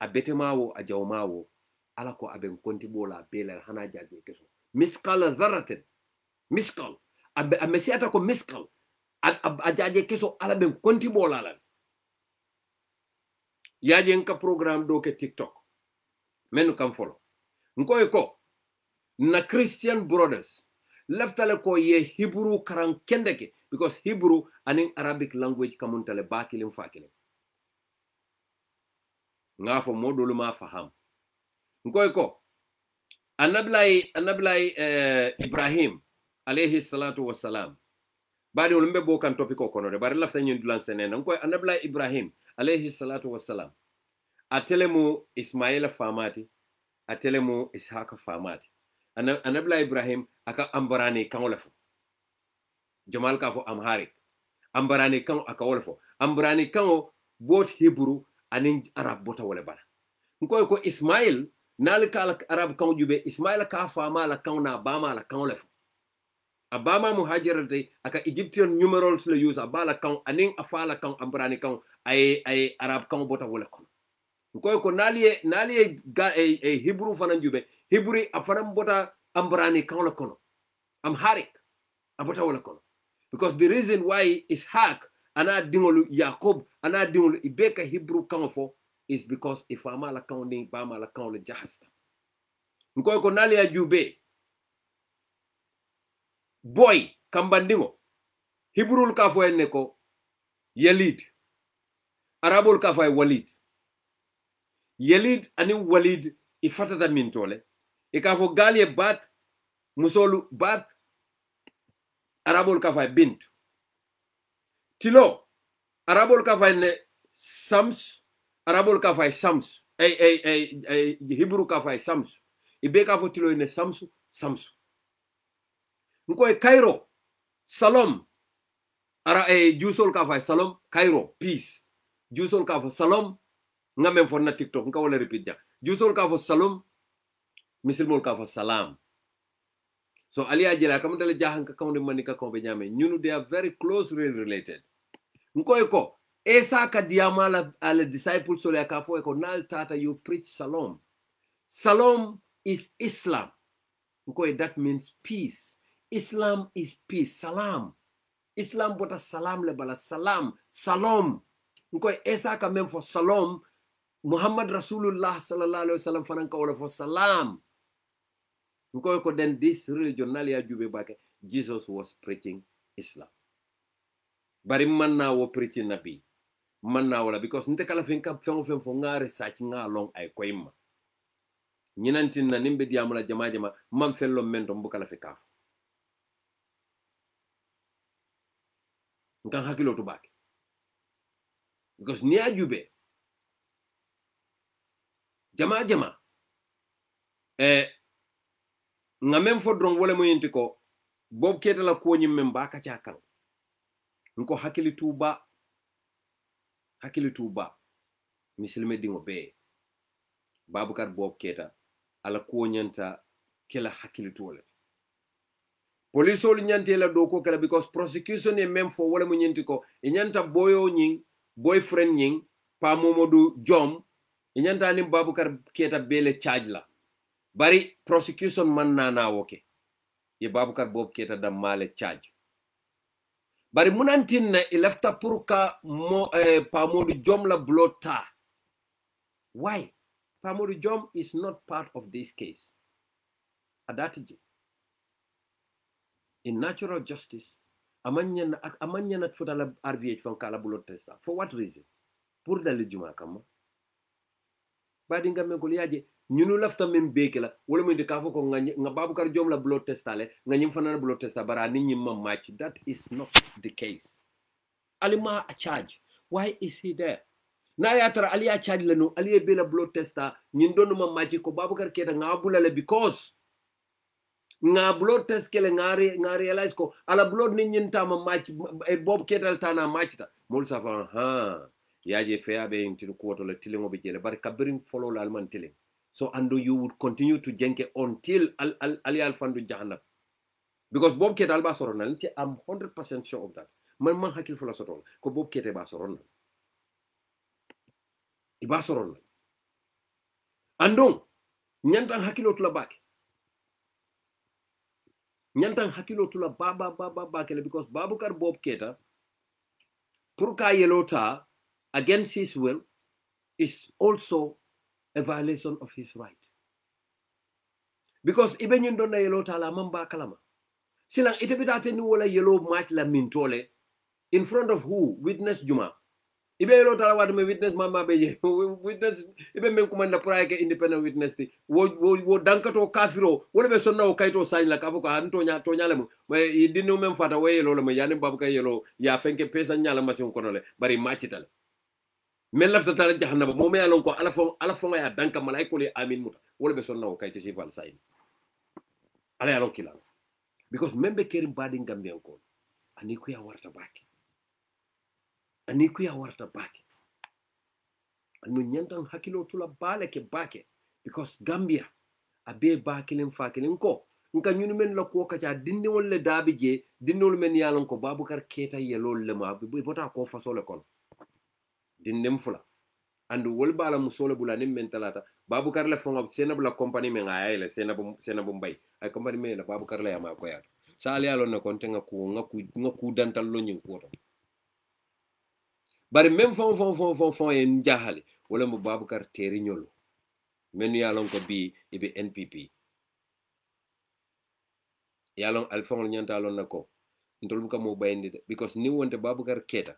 abete mawo a jawmawo ala ko aben konti bola bela hana jaje keso miskal dharratin miskal amesiata ko miskal a jaje keso ala ben konti bola lan yaje nka program do ke TikTok menu kam follow nkoy ko na Christian brothers leftale ko ye Hebrew karan kendeke because Hebrew and Arabic language kamuntale bakilim fakilim ngafo modulu ma faham nkoy ko anablay Ibrahim alayhi salatu wassalam badi wolumbe bo kan topiko kono de bari lafta nyin dulan senen nkoy anablay Ibrahim alayhi salatu wassalam atelemu Ismaila famati atelemu Ishaka famati anabla Ibrahim aka ambarani kan wolfo jamal ka fo amharic ambarani kan aka wolfo ambarani kan both Hebrew and Arab bota wala bala nkoy ko Ismail nalika Arab kan jube Ismail ka fama la kan na bama la kan wolfo abama muhajirate aka Egyptian numerals le use abala kan anin afala kan ambarani kan ay Arab kan bota wala kon nkoy ko naliye Hebrew fanan jube Hebrew afanam bota ambrani kan la kono amharic abota wala kono because the reason why Ishaq ana dingolu Jacob ana dingolu ibeka Hebrew kan fo is because ifama la kan ni bama la kan la jahasta nkoy ko naliya jube boy kambandingo Hebrew ka fo en ko Yalid Arabul ka fo Walid Yalid ani Walid ifatata min tole ikafo galie bat musolu bat Arabul kafay bint tilo Arabul kafay ne Sams Arabul kafay Sams Hebrew kafay Sams ibe kafo tilo ne Samsu nkoy Cairo Salom jusol kafay Salom Cairo peace jusol kafo Salom ngamen fon na TikTok nka wala repeat ja jusol ka fo salom misilmol ka fo salam so ali ajela kam dale jahan ka kawde manika ko be nyame ñunu they are very closely related nkoy ko esa ka diamala ala disciples so ka fo ko nal tata you preach salom is Islam nkoy that means peace Islam is peace salam Islam bota salam le bala salam salom ngoy esa ka même fo salom Muhammad Rasulullah sallallahu alaihi wasallam fanan ka wala fo salam ngoy ko then this religion nalia jube bake Jesus was preaching Islam bari man na wo preaching nabi man na wala because nte kala fin ka fengo fen fo ngare sa ci nga long ay koyma ñinantin na nimbe diamula jama jama man fello mento mbukala fi kaf nkan hakilo to bake because ni ajube jama jama nga même fo dron wala mo yinti ko bob keta la ko nyim mem baka ca kan nko hakili tuba misilme dingo be babukar bob keta ala ko nyanta kela hakili tole police ol nyante la do ko kala because prosecution e même fo wala mo nyinti ko e nyanta boyo nyin boyfriend nyin pa momodu jom e nyanta ni babukar keta bele charge la bari prosecution man nana woke ye babukar bob keta da male charge bari munantin na ilafta purka mo pa modu jom la blota why pa modu jom is not part of this case adatiji in natural justice amanya futala RVH fan kala blota for what reason pour dal juma kama badi ngam ko liaje ñunu lafta mem beke la wala muy de ka foko nga babukar jom la blood testale nga ñim fanana blood testa bara nit ñi ma match that is not the case alima a charge why is he there na ya tara ali a charge la no ali be la blood testa ñin donu ma match ko babukar keda nga bulale because nga blood test kele nga realize ko ala blood nit ñin ta ma match e bob kedal tana match ta mol sa fa ha yaje feabe inti ko to la tilingo be jele bar kabirin follow la alman tiling so and you would continue to jenke until ali alfandu jahannam because bob kete alba sorona nti I'm 100% sure of that man hakil fula sotol ko bob kete ba sorona iba sorona andong nyantan hakilo tula bake nyantan hakilo tula baba kele because babukar bob keta pour ka yelota against his will is also a violation of his right. Because even you don't know yellow tala mamba kalama. Silang itebita ni wala yellow match la mintole in front of who? Witness Juma. Ibe yellow tala wad me witness mama be witness ibe men kumanda praike independent witness ti wo dankato kafiro wala be sonna o kaito sign la kafoko anto nya to nyalemu mais dinu mem fata way yellow la me yani babuka yellow ya fenke pesa nyala masion konole bari match tal men lafta tala jahannaba mo me alon ko ala fo ya danka malaiko le amin muta wala be sonna o kayti sifal sayni ala alon kilala because membe kerim badi Gambian ko ani ku ya warta baki anu nyantan hakilo tula bale ke bake because Gambia abe bakilin fakilin ko nka nyunu men la ko kacha dindi wolle dabi je dindi wol men yalon ko babukar keta yelo le ma bi bota ko fasole kon dindem fula andu wol bala musole bula nim mentalata babukar la fonga senab la company men ayele senabu mbay ay company men la babukar la yama ko yato sali alon na kon tenga ku ngaku dantal lo nyin ko to bari même fon en jahale wala mo babukar teri nyolo men yalon ko bi ibe NPP yalon alfon nyanta alon nako ndol ko mo bayndi de because ni wonte babukar keta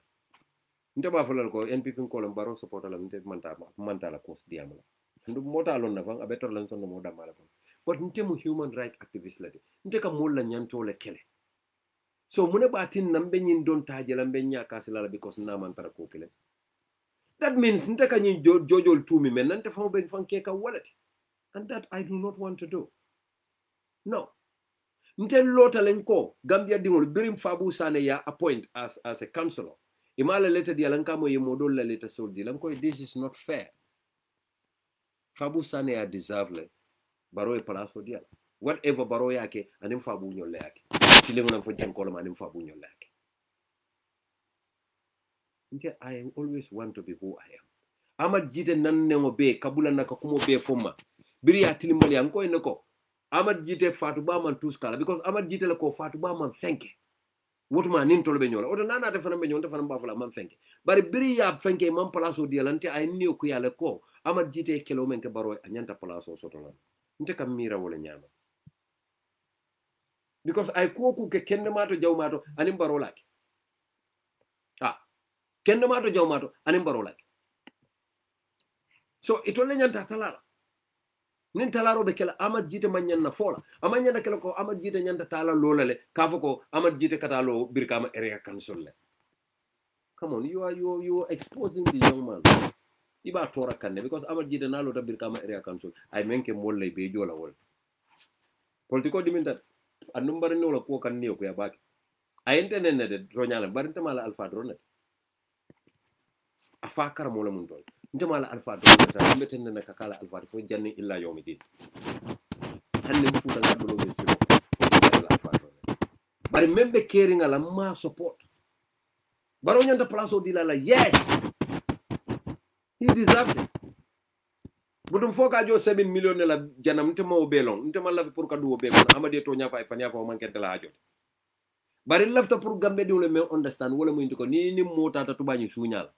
nte ba fulal ko NPP ko lam baro support la nte manta la cause diamala ndu mota lon na fang abetor lan son mo damala ko but nte mu human right activist la de nte ka mo la nyanto le kele so mune batin nambe nyin don taje la mbe nya kasila la because na man tara ko kele that means nte ka nyin jojol tumi men nante fam be fanke ka walati and that I do not want to do no nte lota len ko Gambia dingol birim fabu sane ya appoint as a councillor imala leta di alankamo ye modol la leta soldi lanko this is not fair fabu sane ya deserve le baro e palaso dia whatever baro yake anim fabu nyolle yake tilengo na fo jam ko ma anim fabu nyolle yake nte I always want to be who I am amad jite nan nengo be kabula naka kumo be foma biri ya tilimbali yanko eneko amad jite fatu ba man tuskala because amad jite la ko fatu ba man fenke wotuma nin tolbe nyola oto nana te fanam be nyonta fanam ba fula man fenke bari biri ya fenke man place o dialante ay niyo ku yale ko amad jite kelo men ke baro anyanta place o sotolan nte kam mira wala nyama because ay ko ke kende mato jawmato anim baro laki kende mato jawmato anim baro laki so itolle nyanta talala nin talaro be kala amad jite man nyanna fola amad nyanda kala ko amad jite nyanda tala lolale kafo ko amad jite katalo birkama area council le come on you are exposing the young man iba tora kanne because amad jite nalo ta birkama area council ay menke molle be jola wol politiko diminta andum bari no la ko kan niyo ko ya baki ay intene ne de roñala bari tamala alfa drone afa kar mo la mun don ndemala alfa drone ta metende na kakala alfa fo janni illa yawmi din hanne mu futa ngado be sino alfa drone bari membe caring ala ma support baro nyanta place o dilala yes he deserves it budum foka jo 7 million la janam ntema o belon ntema la pour kadu o be kon amade to nya fay fanya ko man kente la ajot bari lafta pour gambe de le me understand wala mo indiko ni mota ta tubani sunyal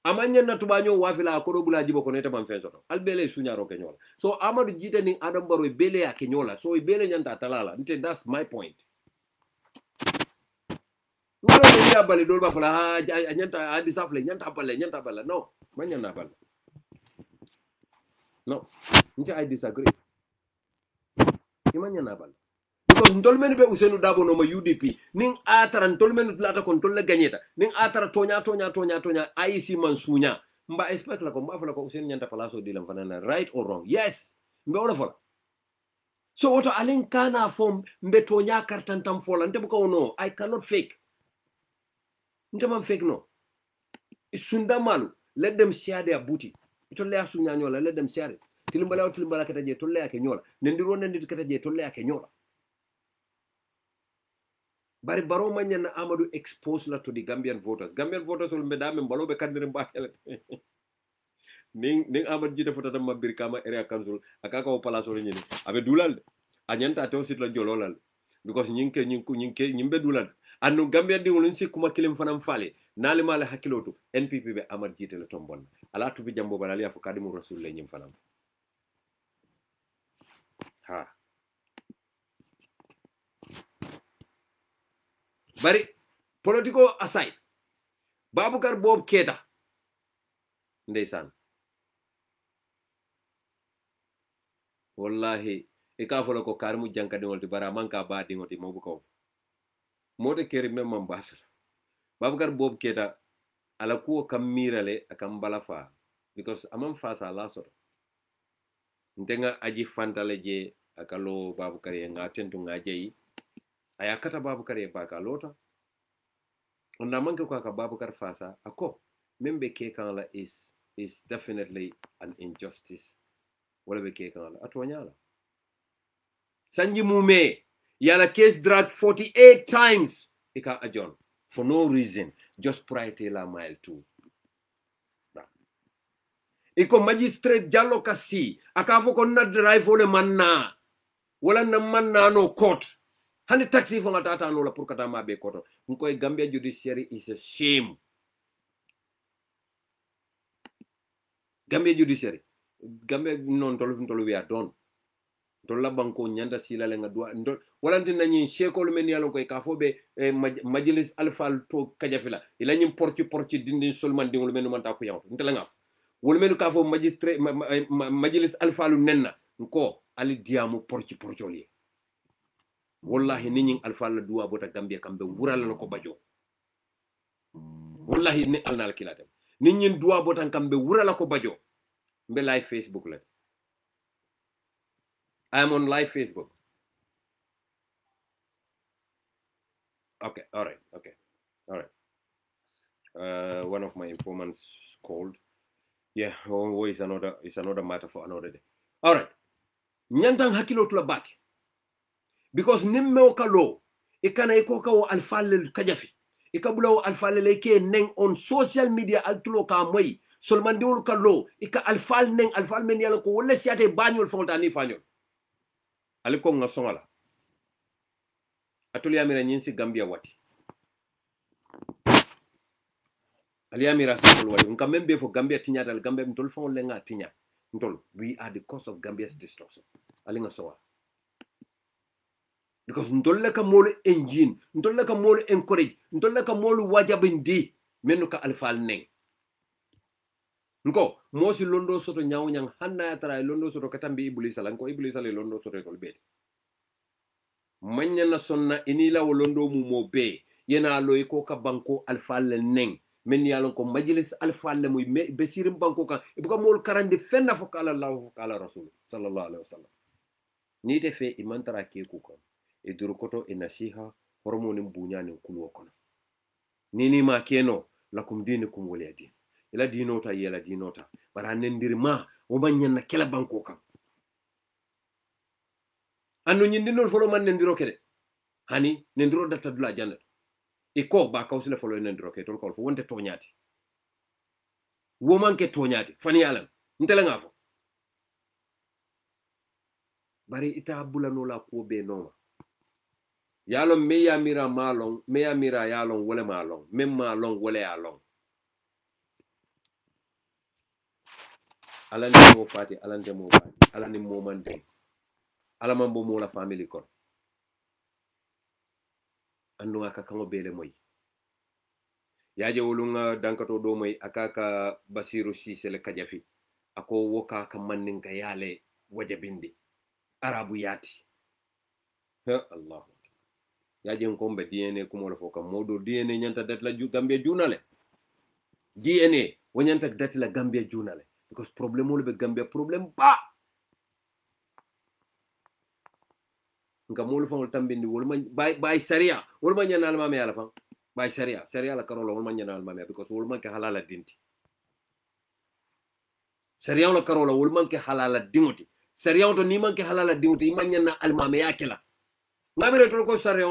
amanya na tubanyo wafila ko do bula jibo ko neta man fen soto albele sunyaro ke nyola so amadu jite ni adam baro bele ya ke nyola so bele nyanta talala nte that's my point ngalo ni ya bale dol ba fala ha nyanta adi safle nyanta bale no manya na bale no nte I disagree imanya na bale because ntolmen be usenu dabo no ma UDP ning atara ntolmen lata kon tolle gagneta ning atara tonya IC man sunya mba expect la ko mba fala ko usenu nyanta palaso dilam fanana right or wrong yes mbe wala fala so woto alen kana fom mbe tonya kartantam fola nte buko no I cannot fake nte man fake no isunda malu let them share their booty to le asunya nyola let them share it tilimbala kata je tolle ake nyola nendiro nendi kata je tolle ake nyola bari baro manyana amadu expose la to the Gambian voters will medame mbalo be kandire mbakele ning amad jita fotata mabir kama area council akaka o palaso le nyini abe dulal anyanta to sit la jololal because nyimbe dulal anu Gambia di wolun sikuma kilim fanam fale nali mala hakiloto NPP be amad jita le tombon ala to bi jambo balali afu kadimu rasul le nyim fanam ha bari political aside Babukar Bob Keita ndeysaan wallahi e ka folo ko karmu janka dingol ti bara manka ba dingol ti mo bu ko mode keri mem mam basal Babukar Bob Keita ala ko kam mirale akam balafa because amam fasa la soro ndenga aji fantale je akalo Babukar ye nga tentu nga jeyi aya kata Babukar ye baka lota onda manke ko aka Babukar fasa ako membe ke kan la is definitely an injustice wala be ke kan la atonyala sanji mume yala case drag 48 times ika ajon for no reason just priority la mile 2 iko magistrate Jallo Kasi akafo ko na drive ole manna wala na manna no court hani taxi fo ngata no la pour kata ma be koto ngoy Gambia judiciary is a shame Gambia judiciary Gambia non tolu we are done tolla banko nyanda sila le nga dua walante nanyi shekol men yalo koy ka fobe majlis alfal to kajafila ila nyim porci dindin solman dingol men man ta ko yaw ntela nga wol men ka fo magistrate majlis alfalu nenna ko ali diamu porcioli wallahi ninyin alfal duwa bota Gambia kambe wurala ko bajo wallahi ni alnal kilatem ninyin duwa bota kambe wurala ko bajo mbe live Facebook la I am on live Facebook. Okay, all right. One of my informants called. Yeah, it's another matter for another day. All right. Nyantang hakilo tula baki. Because nimme okalo, ikana ikoka wo alfalel kajafi. Ikabula wo alfalel ike neng on social media altulo ka moy. Solmandi ulu kalo, ika alfal neng alfal men yalo ko wole siate banyol fonta ni fanyol. Aliko nga songala atol yamira nyinsi Gambia wati ali yamira sakol wati unka membe fo Gambia tinyata al Gambia ntol fon lenga tinya ntol we are the cause of Gambia's destruction ali nga sowa because ntolle ka molu engine ntolle ka molu encourage ntolle ka molu wajabindi menu ka alfal neng nko mosi londo soto nyaaw nyang hanna ya tara londo soto katambi ibulisa lan ko ibulisa le londo soto tol be manya na sonna inila wo londo mu mo be yena loy ko ka banko alfal neng men yalon ko majlis alfal le muy be sirim banko ka ibuka mol karande fenna fo kala allah fo kala rasul sallallahu alaihi wasallam ni te fe imantara ke ku ko e duru koto e nasiha hormone bunyane kulwo kono nini ma keno lakum dinukum waliyadin ila dinota yela dinota bara nendir ma o manyan na kala banko kam anno nyindi non folo man nendiro kede hani nendiro data dula jannat e ko ba kawsile folo nendiro ke tol ko fo wonte toñati wo manke toñati fani yalam ntela ngafo bari ita bulano la ko be no yalon me yamira malon me yamira yalon wala malon mem malon wala yalon alani mo fati alante mo fati alani mo mande alaman bo mo la family ko andu aka kango bele moy yaje wolunga dankato do moy akaka Basiru Sise le kajafi ako woka ka mannin ka yale wajabindi arabu yati ha allah yaje ngombe DNA kumo la foka modo DNA nyanta datla Gambia junale DNA wonyanta datla Gambia junale because problem wol be Gambia problem ba nga molu fangol tambindi wol man bay sharia wol man nyanal mame yala fang bay sharia la karola wol man nyanal mame because wol man ke halala dinti sharia la karola wol man ke halala dingoti sharia to ni man ke halala dingoti man nyanna almame yakela ngamire to ko sharia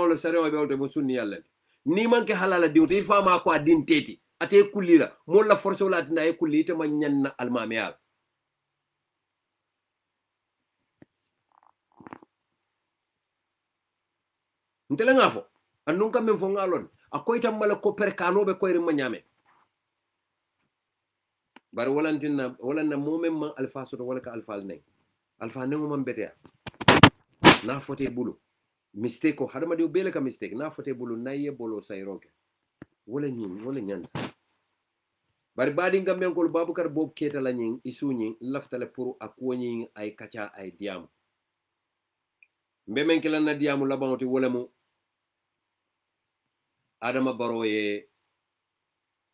be wolte bo sunni yalla ni man ke halala dingoti fama ko dinteti ate kullira mol la force wala tina e kulli te man nyanna almame yala ntele ngafo annun kam men fo ngalon akoy tam mala ko perkano be koyri ma nyame bar walantina walanna momem man alfa soto wala ka alfa neng alfa nengo man betea na fote bulu mistake ko hadama di bele ka mistake na fote bulu naye bolo sayroke wala nyanta bari badi ngamben ko babukar bob keta la nyin isuni laftale pour akoni ay kacha ay diam mbemen kala na diamu labangoti wala mo Adama Barrow ye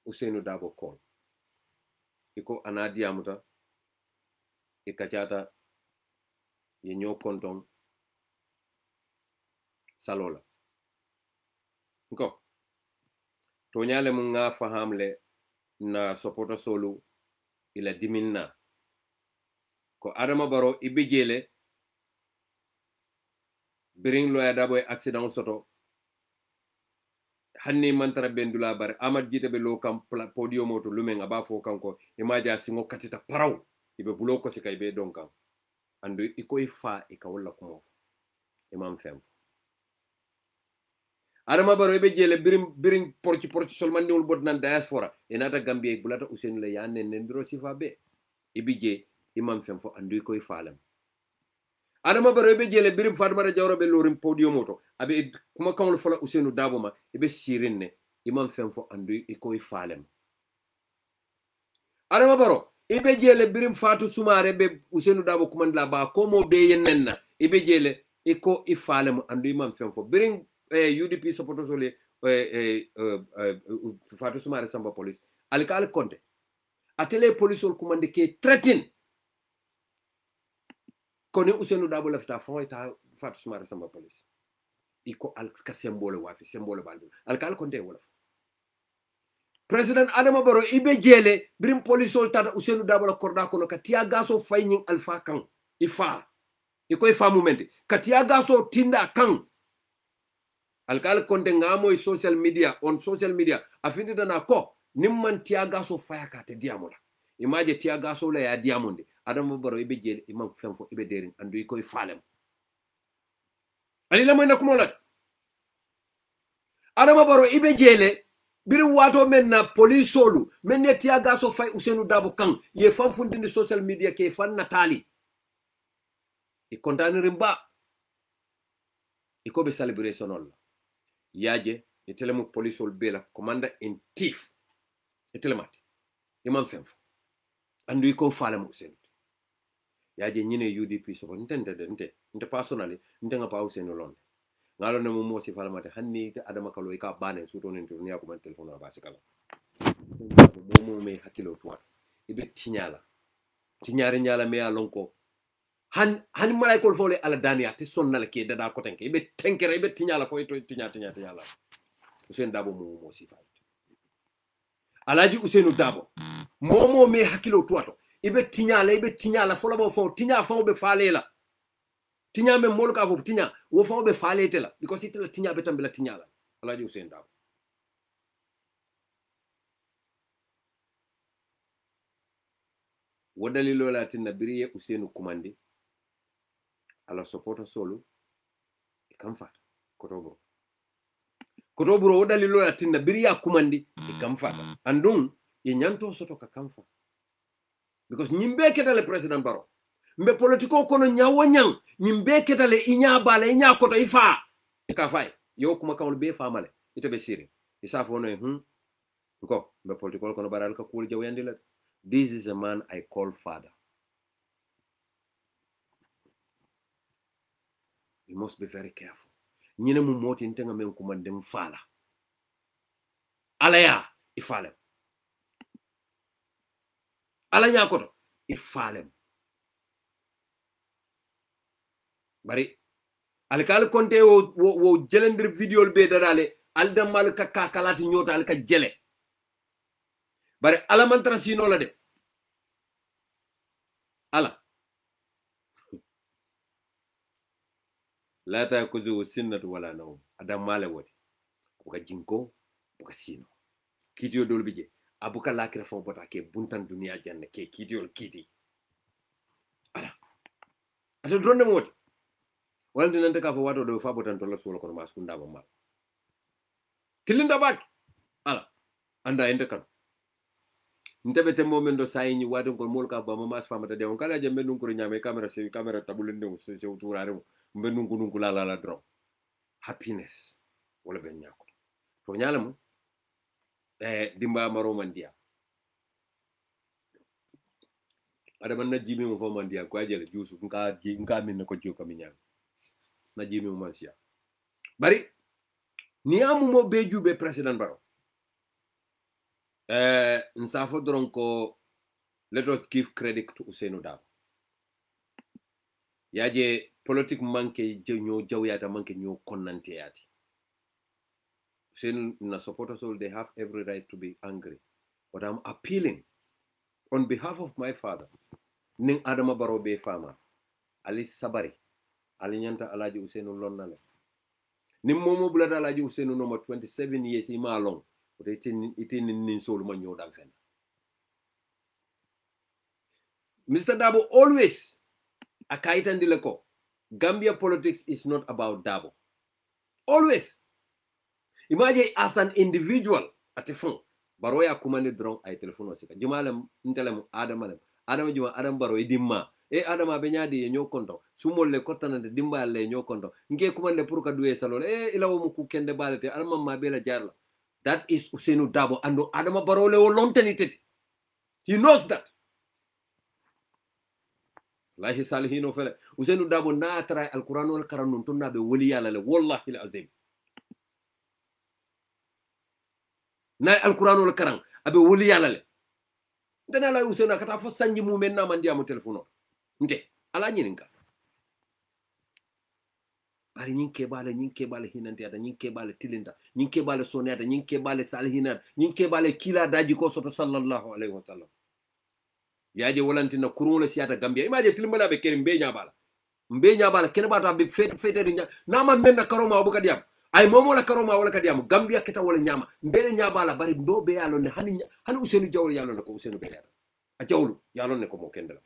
Ousainou Darboe ko iko ana diamuta e kachata ye nyo konton salola ko to nyale mun nga fahamle na sopota solu ila diminna ko Adama Barrow ibijele biring loya Darboe accident soto hanni mantara bendula bare amad jite be lo kam podium moto lumen aba fo kanko e maja singo katita paraw ibe bulo ko sikay be don kam andu iko ifa e ka wala ko imam fem Adama Barrow be jele biring porci solman diwol bot nan diaspora e nata Gambia bulata Ousainou le yanne nendiro sifa be ibije imam fem fo andu iko ifa lam Adama Barrow be jele birim Fatmata Jawara be lorim podium moto abe kuma kawlo fola Ousainou Darboe ma ibe sirinne imam fem fo andu iko ifalem Adama Barrow ibe jele birim Fatou Soumaré be Ousainou Darboe kumandla ba ko mo be yennenna ibe jele iko ifalem andu imam fem fo birim UDP supporters ole Fatou Soumaré samba police alikal konte atele police ol kumande ke tretin koni Ousainou Darboe lafta fon eta Fatou Soumaré samba police iko alka symbole wafi symbole baldu alkal konte wala president Adama Barrow ibe jele birim police ol tata Ousainou Darboe la korda kono katia gaso fayning alfa kan ifa iko ifa moment katia gaso tinda kan alkal konte ngamo social media on social media afindi dana ko nimman tia gaso faya ka te diamola imaje tia gaso la ya diamonde Adama Barrow ibe jele imam femfo ibe derin andu iko ifalem ali la moy nakumolat adama baro ibe jele biri wato men na police solu men ne tiaga so fay Ousainou Darboe kan ye fan fundindi social media ke fan natali e kontani rimba e ko be celebration on yaje e telemu police sol bela commander in chief e telemati imam femfo andu ko fala mo Ousainou yaje nyine UDP so nte personally nte nga pa Ousainou lon ngalo ne mo si fala mate hanni te adama kalo ka bane suto nen to niya ko man telephone ba sikala mo me hakilo to ibe tinyare nyala me alonko han malaikol fole ala dania te sonnal ke dada ko tenke ibe tenkere ibe tinyala fo to tinya yala Ousainou Darboe mo si fala alaji Ousainou Darboe mo me hakilo to ibe tinyala fo la bo fo tinya fo be falela tinya me mol ka fo tinya wo fo be falete la because itela tinya be tambela tinya la alaji Ousainou Darboe wodali lola tinna biriye Ousainou kumandi ala supporter solo e kamfata kotobro wodali lola tinna biriya kumandi e kamfata andun ye nyanto soto ka kamfa because nyimbe ketale president Barrow mbe politiko kono nyawo nyang nyimbe ketale inya bala inya koto ifa e ka fay yo kuma kawol be famale ite be siri isa fo no ko mbe politiko kono baral ka kul jaw yandi la. This is a man I call father. You must be very careful. Nyine mu moti ntenga men kumande mfala alaya ifalem alanya koto ifalem bari alkal konte wo jelendir video be dadale aldamal ka kalati nyota alka jele bari alamantra sino la de ala la ta kuzu sinnatu wala nawm adam male woti buka jinko buka sino kitiyo dol bije abuka lakira fon bota ke buntan duniya janne ke kitiyo kiti ala ata dronde moti wala dinante ka fo wato do fa botan to la solo ko mas kunda ba mal tilinda bak ala anda ende kan ntebe te moment do sayni wadon ko mol ka ba mas famata de on kala je men ko nyame camera tabulende mo se uturare mbe nunku la dron happiness wala ben nyako to nyalamu dimba maro mandia ada man najimi mo fo mandia ko ajele jusu nka min ko joka mi nyam najimi mo mansia bari ni amu mo be jube president Barrow nsafo dron ko let us give credit to Ousainou Darboe yaje politique manke ñoo jawyata manke ñoo konnante yati Ousainou na supporters all they have every right to be angry but I'm appealing on behalf of my father ning Adama Barrow be fama ali sabari ali nyanta alaji Ousainou lonnale nim momo bulata alaji Ousainou no 27 years ima long itin nin solu ma ñoo dam fen Mr. Darboe always akaitandi leko Gambia politics is not about Darboe always imagine as an individual at the phone Barrow ya kumande drone ay telephone sika jumalem ntelem adama juma adam Barrow idimma adama be nyaadi ñoo konto sumolle kottanande dimballe ñoo konto nge kumande pour ka duwe salol ilawo mu ku kende balete alma ma bela jarla. That is Ousainou Darboe and Adama Barrow le lonteniteti. He knows that. Lahi salihino fele. Ousainou Darboe na try al-Quran wal karanun tunna be wali yalla le wallahi al-azim. Na al-Quran wal karan abe wali yalla le. Dana la Ousainou kata fo sanji mu men na man diamu telefono. Nte ala nyininka. Bari ñing kebale hinante ata ñing kebale tilinta ñing kebale sonata ñing kebale salihinat ñing kebale kila daji ko soto sallallahu alaihi wasallam yaaje walantina kurunle siata Gambia imaje tilimala be kerim be nyabala kene bata be fete nya nama menna karoma obuka diam ay momo la karoma wala kadiam Gambia keta wala nyama mbele nyabala bari ndo be yalo ne hani Ousainou jawol yalo ne ko Ousainou be yalo a jawlu yalo ne ko mo kendela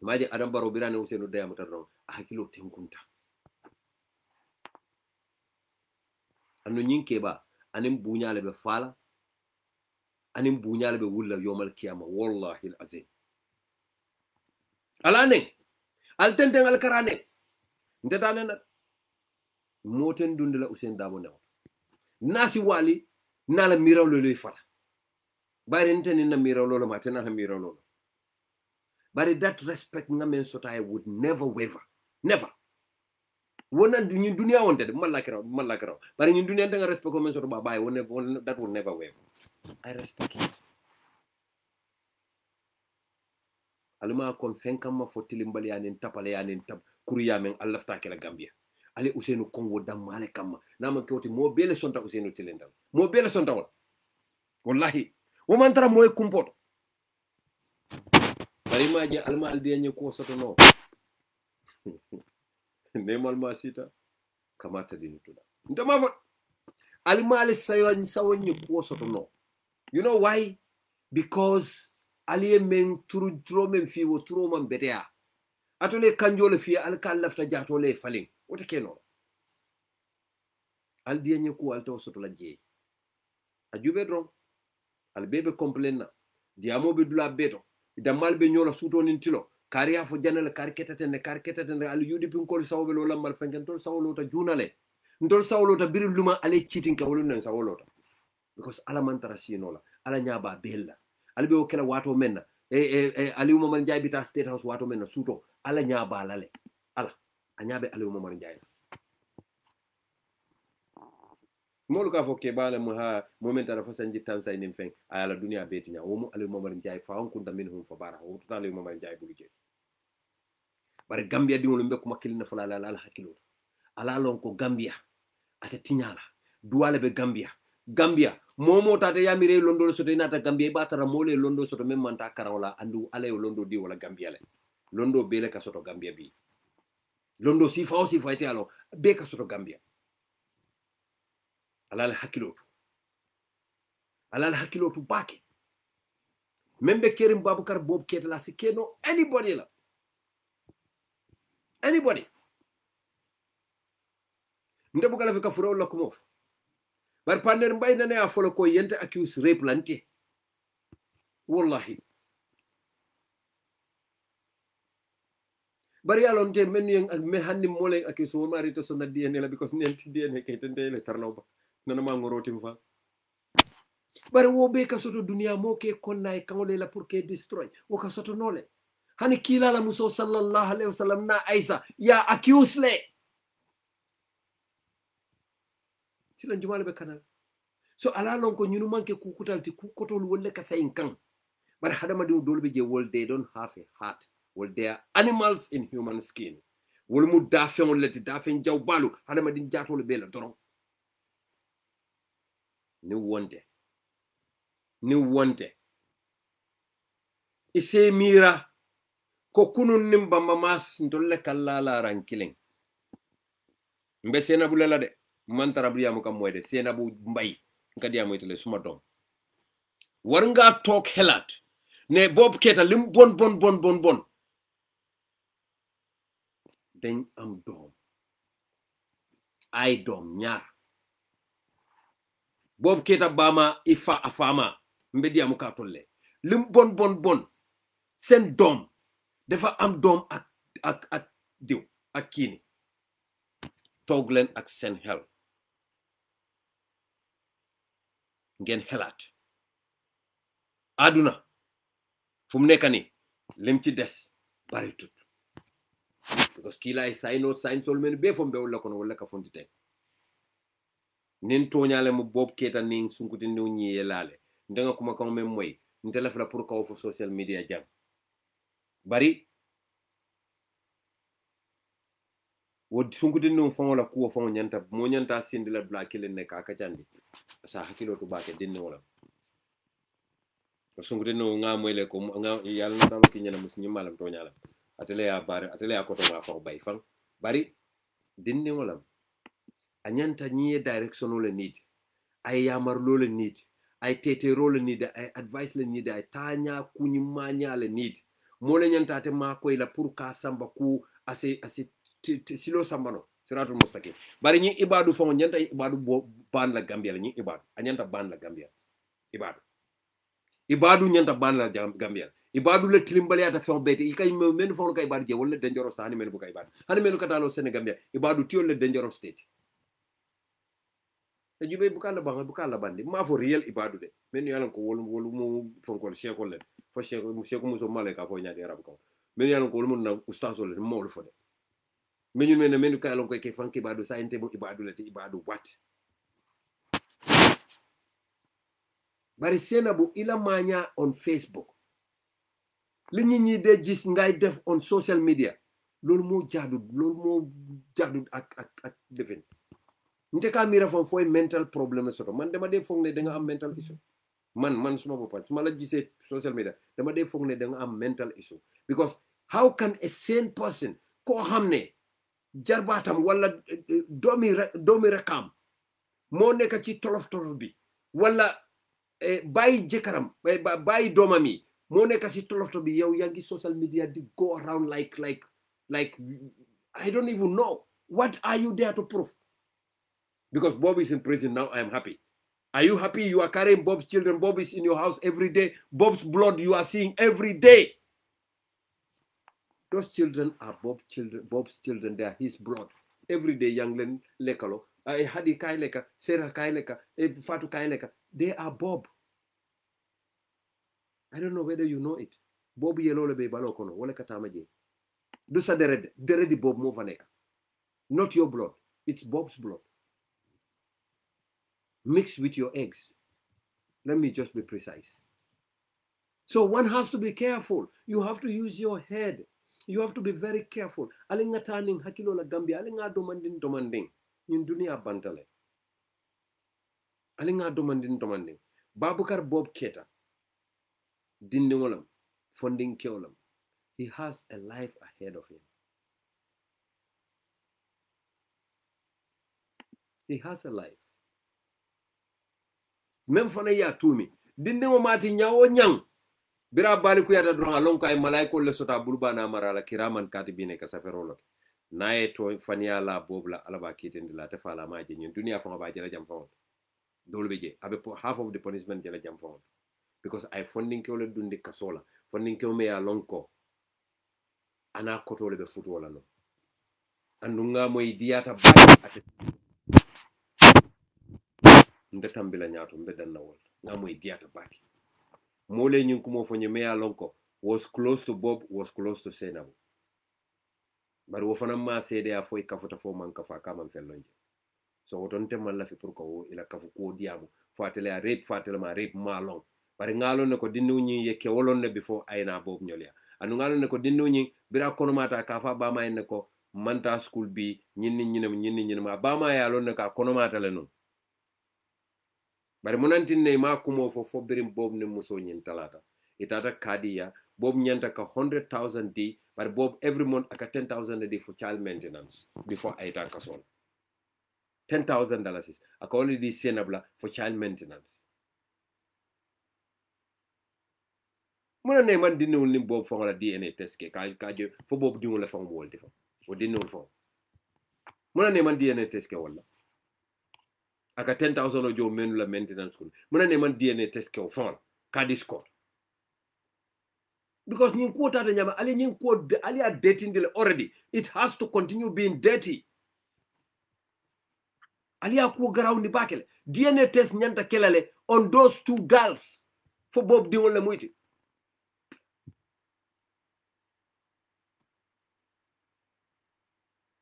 maje Adam Barrow birane Ousainou dayam tan non a hakilo tenkunta anu nyin keba anim buñale be fala anim buñale be wulla yomal kiyama wallahi alazim ala ne al tenten al karane ndeta nena moten dundela Usain Dabo ne nasi wali nala miraw lo fata bari nteni na miraw lo ma tena na miraw lo bari that respect ngamen sota would never waver never wona dunia wonte malakiraw bari ñun dunia nga respect ko men soto ba bay wona that will never waver I respect you aluma kon fenkam ma fotili mbali yanen tapale yanen tab kuriya men Allah ta kala Gambia ale Usainu Kongo damale kamma nama kewti mo bele sonta Usainu tilendal mo bele sonta won wallahi wo man tara moy kumpot bari maje alma aldiye ko soto no nemal ma sita kamata dinu tuda ndama fa alma al sawon ko soto no you know why because aliye men turo men fi wo turo man betea atole kanjole fi alka lafta jatole falin wote keno al dianye ko alto soto la je ajube dron al bebe complain diamo be dula beto damal be nyola suto nin tilo kariya fo janale karketaten al yudi pin ko sawbe lo lambal fankentol sawlota junale ndol sawlota birin luma ale citinka wolunen sawlota because ala mantara sinola ala nyaba bella albe o kala wato menna Aliou Momar Njie bita State House wato menna suto ala nyaba lale ala anyabe Aliou Momar Njie molu ka fokke bala mu ha momenta da fasanji tansay nim fen ala dunia betinya o mu Aliou Momar Njie fa on kunta minhum fa bara o tuta Aliou Momar Njie buluje bare Gambia di wolu mbekuma kilina fala ala hakilo ala lon ko Gambia ata tinyala duwale be Gambia momo tata yamire londo soto inata Gambia batara mole londo soto mem manta karawla andu ale londo di wala Gambia le londo bele ka soto Gambia bi londo sifa ite alo be ka soto Gambia alal hakilotu bake membe kerim Babukar Bob Ketala sikeno anybody ndebu kala fika furo la kumof bar pander mbay nane a folo ko yente accuse rape lante wallahi bari yalon te men yen ak me hanni mole accuse wo mari to sonna DNA la because nenti DNA kay tende le tarnawba nana ma ngorotim fa bari wo be ka soto dunia mo ke konnay kangole la pour que destroy wo ka soto nole hani kila la muso sallallahu alaihi wasallam na Aisha ya accuse le silan jumale be kanal so ala lon ko ñunu manke ku kutalti ku kotol wolle ka sayin kan bar hadama di dolbe je wol they don't have a heart wol they are animals in human skin wol mu dafen wollati dafen jawbalu hadama din jatol be la doron ni wonte ise mira ko kunun nimba mamas ndolle kallala rankilin mbe sena bulala de mantara briyamu kam moyde Senabu Mbay ngadiya moytele suma dom war nga tok helat ne Bob Keta lim bon dañ am dom ay dom ñaar Bob Keta bama ifa afama mbediya mu ka tolle lim bon sen dom dafa am dom ak diw ak kini toglen ak sen hel ngeen xelaat aduna fu mu nekk ni lim ci des bari tut because kila ay sign sol men be fo be wala kono wala ka fonti ten nin toñale mu Bob Keta nin sunkuti new ñi yelale ndanga kuma ko mem moy ntela fla pour ko fo social media jam bari wo sunkuti new fo la ko fo ñanta mo ñanta sindila blakile ne ka kacandi sa hakilo to bake dinne wala sungude no nga moyle ko nga yalla na taw ki ñana mus ñi malam to ñala atele ya ko to ma fa bay fan bari dinne wala anyanta ñi direction le need ay yamar lo le need ay tete role need ay advice le need ay tanya kuñi maña le need mo le ñanta te ma koy la pour ka samba ku assez silo sambano siratul mustaqim bari ñi ibadu fo ñanta ibadu ban la Gambia la ñi ibadu ñanta ban la Gambia ibadu ñanta ban la Gambia ibadu le tilimbali ata fon bete ikay men fon kay ibadu je wala dangerous hani men bu kay ibadu hani men ko talo Sénégambia ibadu tiol le dangerous state e jube bu kala bandi ma fo real ibadu de men yalan ko wol mo fon ko cheko le fo cheko muso maleka fo nyaade rab ko men yalan ko wol mo na oustaz le mo lo fo de men ñu men kay lon ko ke fanki ibadu sa inte mo ibadu le te ibadu wat bari Senabu ila manya on Facebook li ñi de gis ngay def on social media loolu moo jaadu ak defen nte ka mira fon foy mental problem soto man dama de foog ne da nga am mental issue man suma boppa suma la gisee social media dama de foog ne da nga am mental issue because how can a sane person koo xam ne jarbaatam wala doomi rakam moo nekk ci tolof bi wala bàyyi jëkkëram bàyyi doomam yi moo nekk si tolof bi yow yaa ngi social media di go around like I don't even know what are you there to prove because Bob is in prison now. I am happy. Are you happy? You are carrying Bob's children. Bob is in your house every day. Bob's blood you are seeing every day. Those children are Bob's children. They are his blood. Every day, young len lekalo. Hadi kai leka, Sarah kai leka, Fatu kai leka. They are Bob. I don't know whether you know it. Bob yellow le be balokono. Wale katamaje. Do sa deredi Bob mo vaneka. Not your blood. It's Bob's blood. Mixed with your eggs. Let me just be precise. So one has to be careful. You have to use your head. You have to be very careful. Alinga taning hakilo la Gambia. Alinga domanding. In dunia bantale. Alinga domanding. Babukar Bob Keta. Dindingolam. Funding keolam. He has a life ahead of him. He has a life. Même fana ya tumi. Dindingo mati nyawo nyang. Bira bali kuyata drong along kay malaiko le sota bulba na marala kiraman katibine ka saferolo. Nae to fania la bobla alaba kitindi la tefala maji ñun dunia fa ba jela jam fawon. Dolu beje abe half of the punishment jela jam fawon. Because I funding ke ole dundi kasola. Funding ke me ya lonko. Ana koto le be futu wala no. Andunga moy diata bayi ate. Ndetambila nyato mbedan na wol. Nga moy diata bayi. Mole nyun kumo fonye me ya lonko was close to Bob, was close to Senabu. Bari wo fana ma sede ya foy kafuta fo man kafa kama mfellonje. So wotonte man la fi pour ko ila kafu ko diamu. Fatele ya rape fatele ma rape ma long. Bari ngalo ne ko dinnu nyi yeke wolon ne before ayna Bob nyolia. Anu ngalo ne ko dinnu nyi bira kono mata kafa ba ma ne ko manta school bi nyinni ma ba ma ya lon ne ka kono mata le non. Bari munantin ne ma kumo fo birim Bob ne muso nyin talata. Itata kadiya Bob nyanta ka 100,000 D, but Bob every month aka 10,000 a day for child maintenance before aita kasol. $10,000 is aka only di senabla for child maintenance. Muna ne man dinul ni Bob fo la DNA test ke ka je fo Bob dinul la fo wolde fo. O dinul fo. Muna ne man DNA test ke wala. Aka 10,000 o jo menu la maintenance kun. Muna ne man DNA test ke o fo ka discord. Because nying quota nyama ali nying quote ali are dating already. It has to continue being dirty. Ali aku garawndi bakele. DNA test nyanta kelale on those two girls for Bob Dingol le muiti.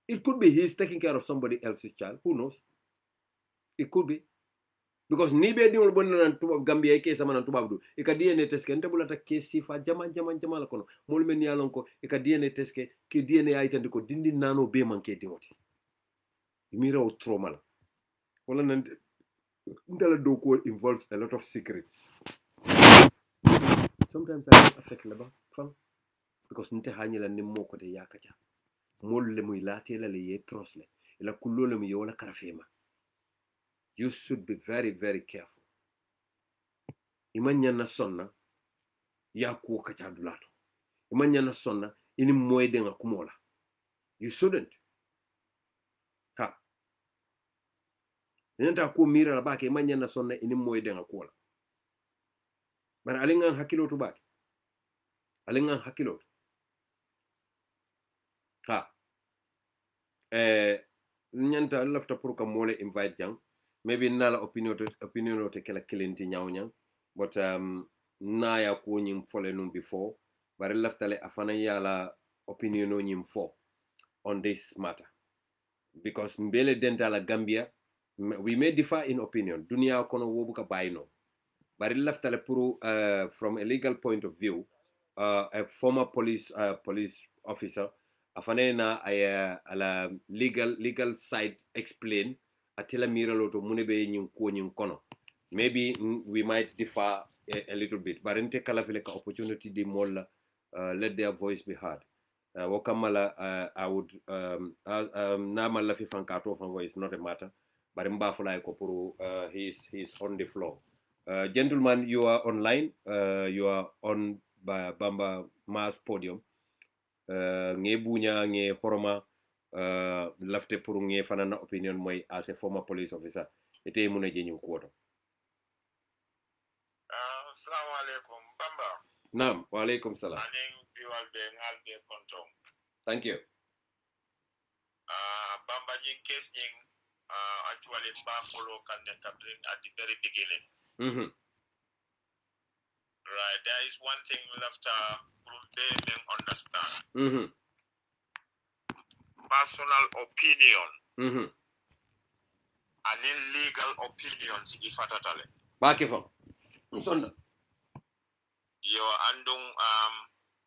It could be he's taking care of somebody else's child. Who knows? It could be. Because ni be diol bon nan tubab Gambia ke sama nan tubab du e ka DNA test ke ntabula ta ke sifa jama la kono mol men yalon ko e ka DNA test ke DNA ay tan ko dindi nano be man ke dioti mi raw trauma la wala nan ndala do ko involves a lot of secrets. Sometimes I affect la ba fam because nte hanyela ni moko de yakaja mol le muy latela le ye trosle la kullo le mu yola karafema. You should be very, very careful. Imanya na sonna ya kuo kachadulato. Imanya na sonna ini moede nga kumola. You shouldn't. nenta ko mira la bake manya na sonna ini moy denga ko la bar alingan hakilotu bake alingan hakilotu ha nyanta lafta pour ka mole invite jang maybe nala opinion to kala kilenti nyawnyang but na ya ko nyim fole num before bar laftale afana yala opinion no nyim fo on this matter because mbele dentala Gambia we may differ in opinion dunia kono wobu ka bayno bari laftale pour from a legal point of view a former police officer afane na ala legal side explain atela miralo to munebe nyin ko nyin kono maybe we might differ a little bit but inte kala fele ka opportunity di molla let their voice be heard wakamala I would na mala fi fankato fan voice not a matter but mba fulay ko pour he's on the floor gentlemen, you are online you are on Bamba Mass podium nge bunya nge horoma lafte pour nge fanana opinion moy as a former police officer ete muna jeñu ko assalamu alaikum Bamba. Naam, wa alaikum salam. Aning biwalbe ngalbe kontom. Thank you. Bamba ñing case ñing actually mba follow kan at the very beginning. Right, there is one thing left they may understand. Personal opinion and illegal opinions if atatale. Bakifam. Msonda. Yo andung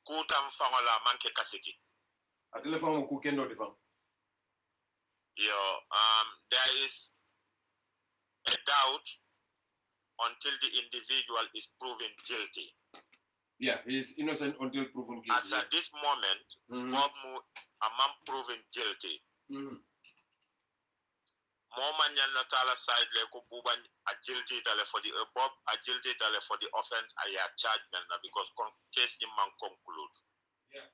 kutam fangola manke kasiki. Atele fango kukendo di fang. Yo there is a doubt until the individual is proven guilty. Yeah, he is innocent until proven guilty. As at this moment, Bob Mu a man proven guilty. Moman yan natala side le ko buban a guilty dale for the Bob a guilty dale for the offense a ya charge na because case ni man conclude. Yeah.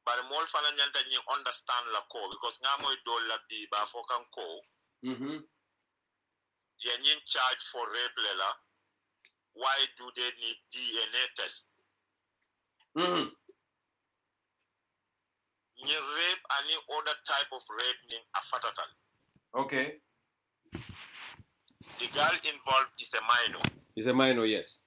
But more fana nyanta ni understand la ko because ngamoy do la bi ba fokan ko. You're charge for rape, Lela. Why do they need DNA test? Rape any other type of rape in a fatal. Okay. The girl involved is a minor. Is a minor, yes.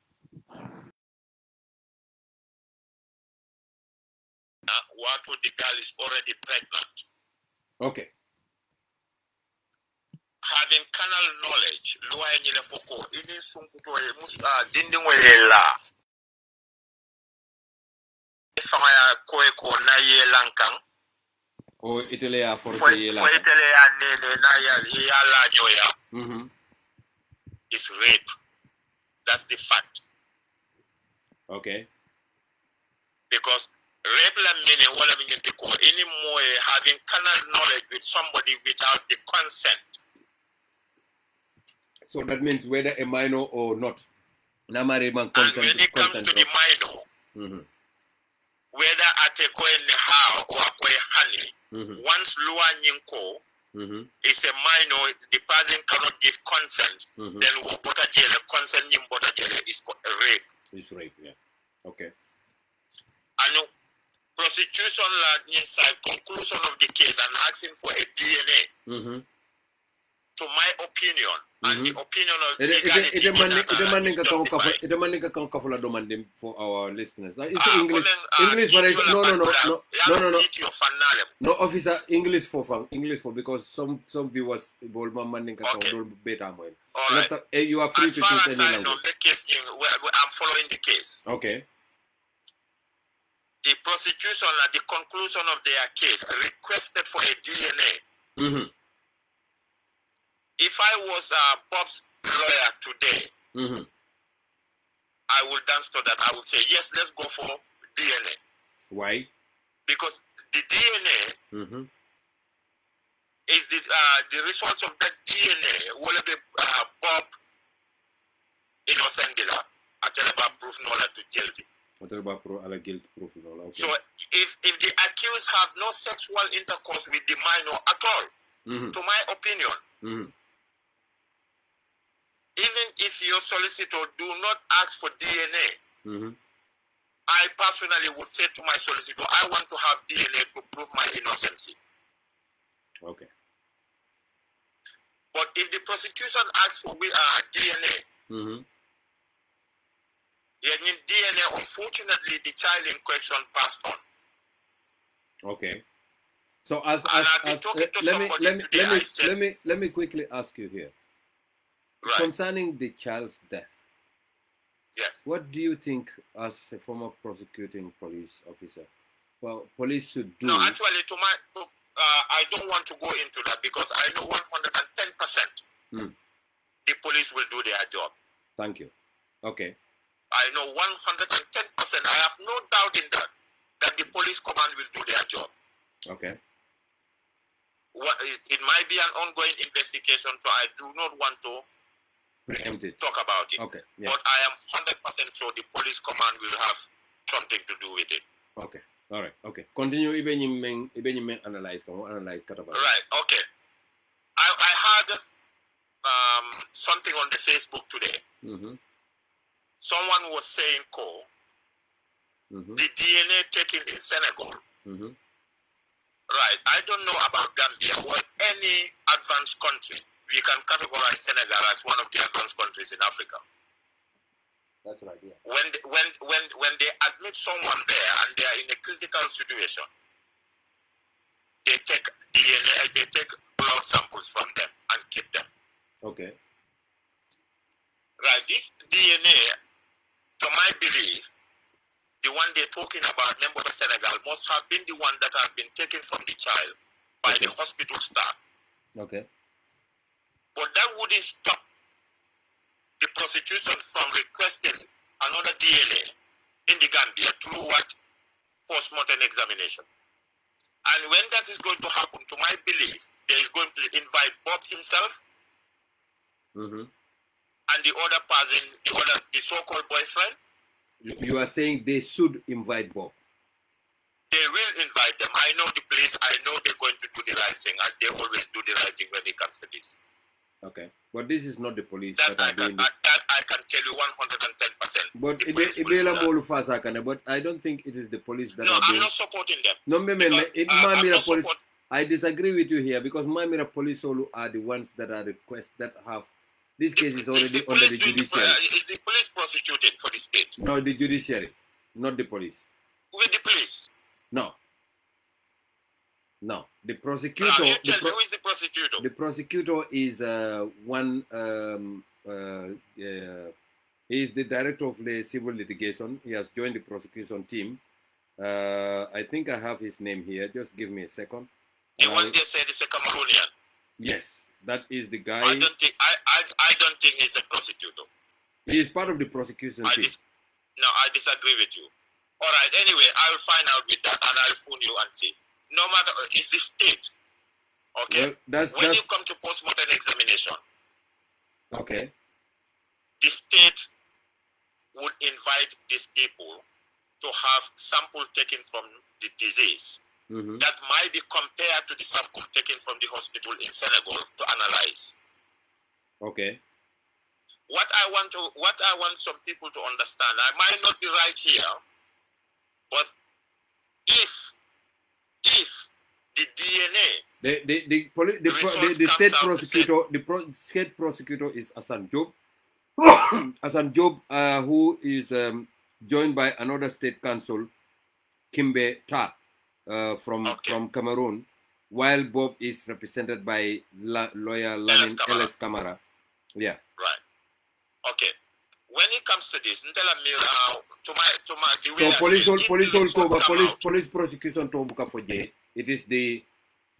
What would the girl is already pregnant? Okay. Having carnal knowledge, loi nyele foko, ini sunkuto dinding la. Fanya koe ko na ye lankang. O itele ya force ye lankang. Fo itele ya nene na ya la nyoya. It's rape. That's the fact. Okay. Because rape la meaning wala mingente ko any more having carnal knowledge with somebody without the consent. So that means whether a minor or not. Namare man consent. And when it comes to the minor, whether at a coin how or a coin honey, once Lua Nyinko is a minor, the person cannot give consent, then water jail, consent in water jail is rape. It's rape, yeah. Okay. And prosecution inside conclusion of the case and asking for a DNA. To my opinion, and the opinion of it demanding a demanding for our listeners. It's English. English for no officer English for because some viewers will beta more. You are free to choose any language. The case I'm following the case. Okay. The prosecution at the conclusion of their case requested for a DNA. If I was Bob's lawyer today, I will dance to that. I would say, yes, let's go for DNA. Why? Because the DNA is the results of that DNA will be Bob innocent. I tell about proof no to guilty. Okay. So if the accused have no sexual intercourse with the minor at all, to my opinion, even if your solicitor do not ask for DNA, I personally would say to my solicitor, I want to have DNA to prove my innocence. Okay. But if the prosecution asks for DNA, DNA, unfortunately, the child in question passed on. Okay. So let me quickly ask you here. Right. Concerning the child's death. Yes. What do you think, as a former prosecuting police officer, well, police should do? No, actually, I don't want to go into that because I know 110% the police will do their job. Thank you. Okay. I know 110%. I have no doubt in that the police command will do their job. Okay. It might be an ongoing investigation, so I do not want to talk about it. Okay. Yeah. But I am 100% sure the police command will have something to do with it. Okay. All right. Okay. Continue. Even analyze. Right. Okay. I had something on the Facebook today. Someone was saying, the DNA taken in Senegal. Right. I don't know about Gambia or any advanced country. We can categorize Senegal as one of the advanced countries in Africa. That's right. Yeah. When they admit someone there and they are in a critical situation, they take DNA, they take blood samples from them and keep them. Okay. Right. This DNA, to my belief, the one they're talking about, member of Senegal, must have been the one that had been taken from the child by the hospital staff. Okay. But that wouldn't stop the prosecution from requesting another DNA in the Gambia through what? Post-mortem examination. And when that is going to happen, to my belief, they is going to invite Bob himself and the other person, the so-called boyfriend. You are saying they should invite Bob? They will invite them. I know the police. I know they're going to do the right thing, and they always do the right thing when it comes to this. Okay, but this is not the police that I can tell you 110%. But I don't think it is the police that are I'm not supporting them. No, I disagree with you here because Mamira police are the ones that are that have this case is already under the judiciary. Is the police prosecuting for the state? No, the judiciary, not the police. With the police? No. No, the prosecutor. Who is the prosecutor? The prosecutor is he is the director of the civil litigation. He has joined the prosecution team. I think I have his name here. Just give me a second. The one they said is a Cameroonian. Yes, that is the guy. I don't think he's a prosecutor. He is part of the prosecution team. No, I disagree with you. All right. Anyway, I will find out with that, and I'll phone you and see. No matter, it's the state. Okay? Well, when you come to post-mortem examination, okay, the state would invite these people to have sample taken from the disease that might be compared to the sample taken from the hospital in Senegal to analyze. Okay. What I want some people to understand, I might not be right here, but if the DNA, the state prosecutor is Hassan Job. Hassan Job, who is joined by another state counsel, Kimbe Ta, from Cameroon, while Bob is represented by lawyer Lamin Ellis Kamara. Yeah. Right. Okay. When it comes to this, police prosecution to it is the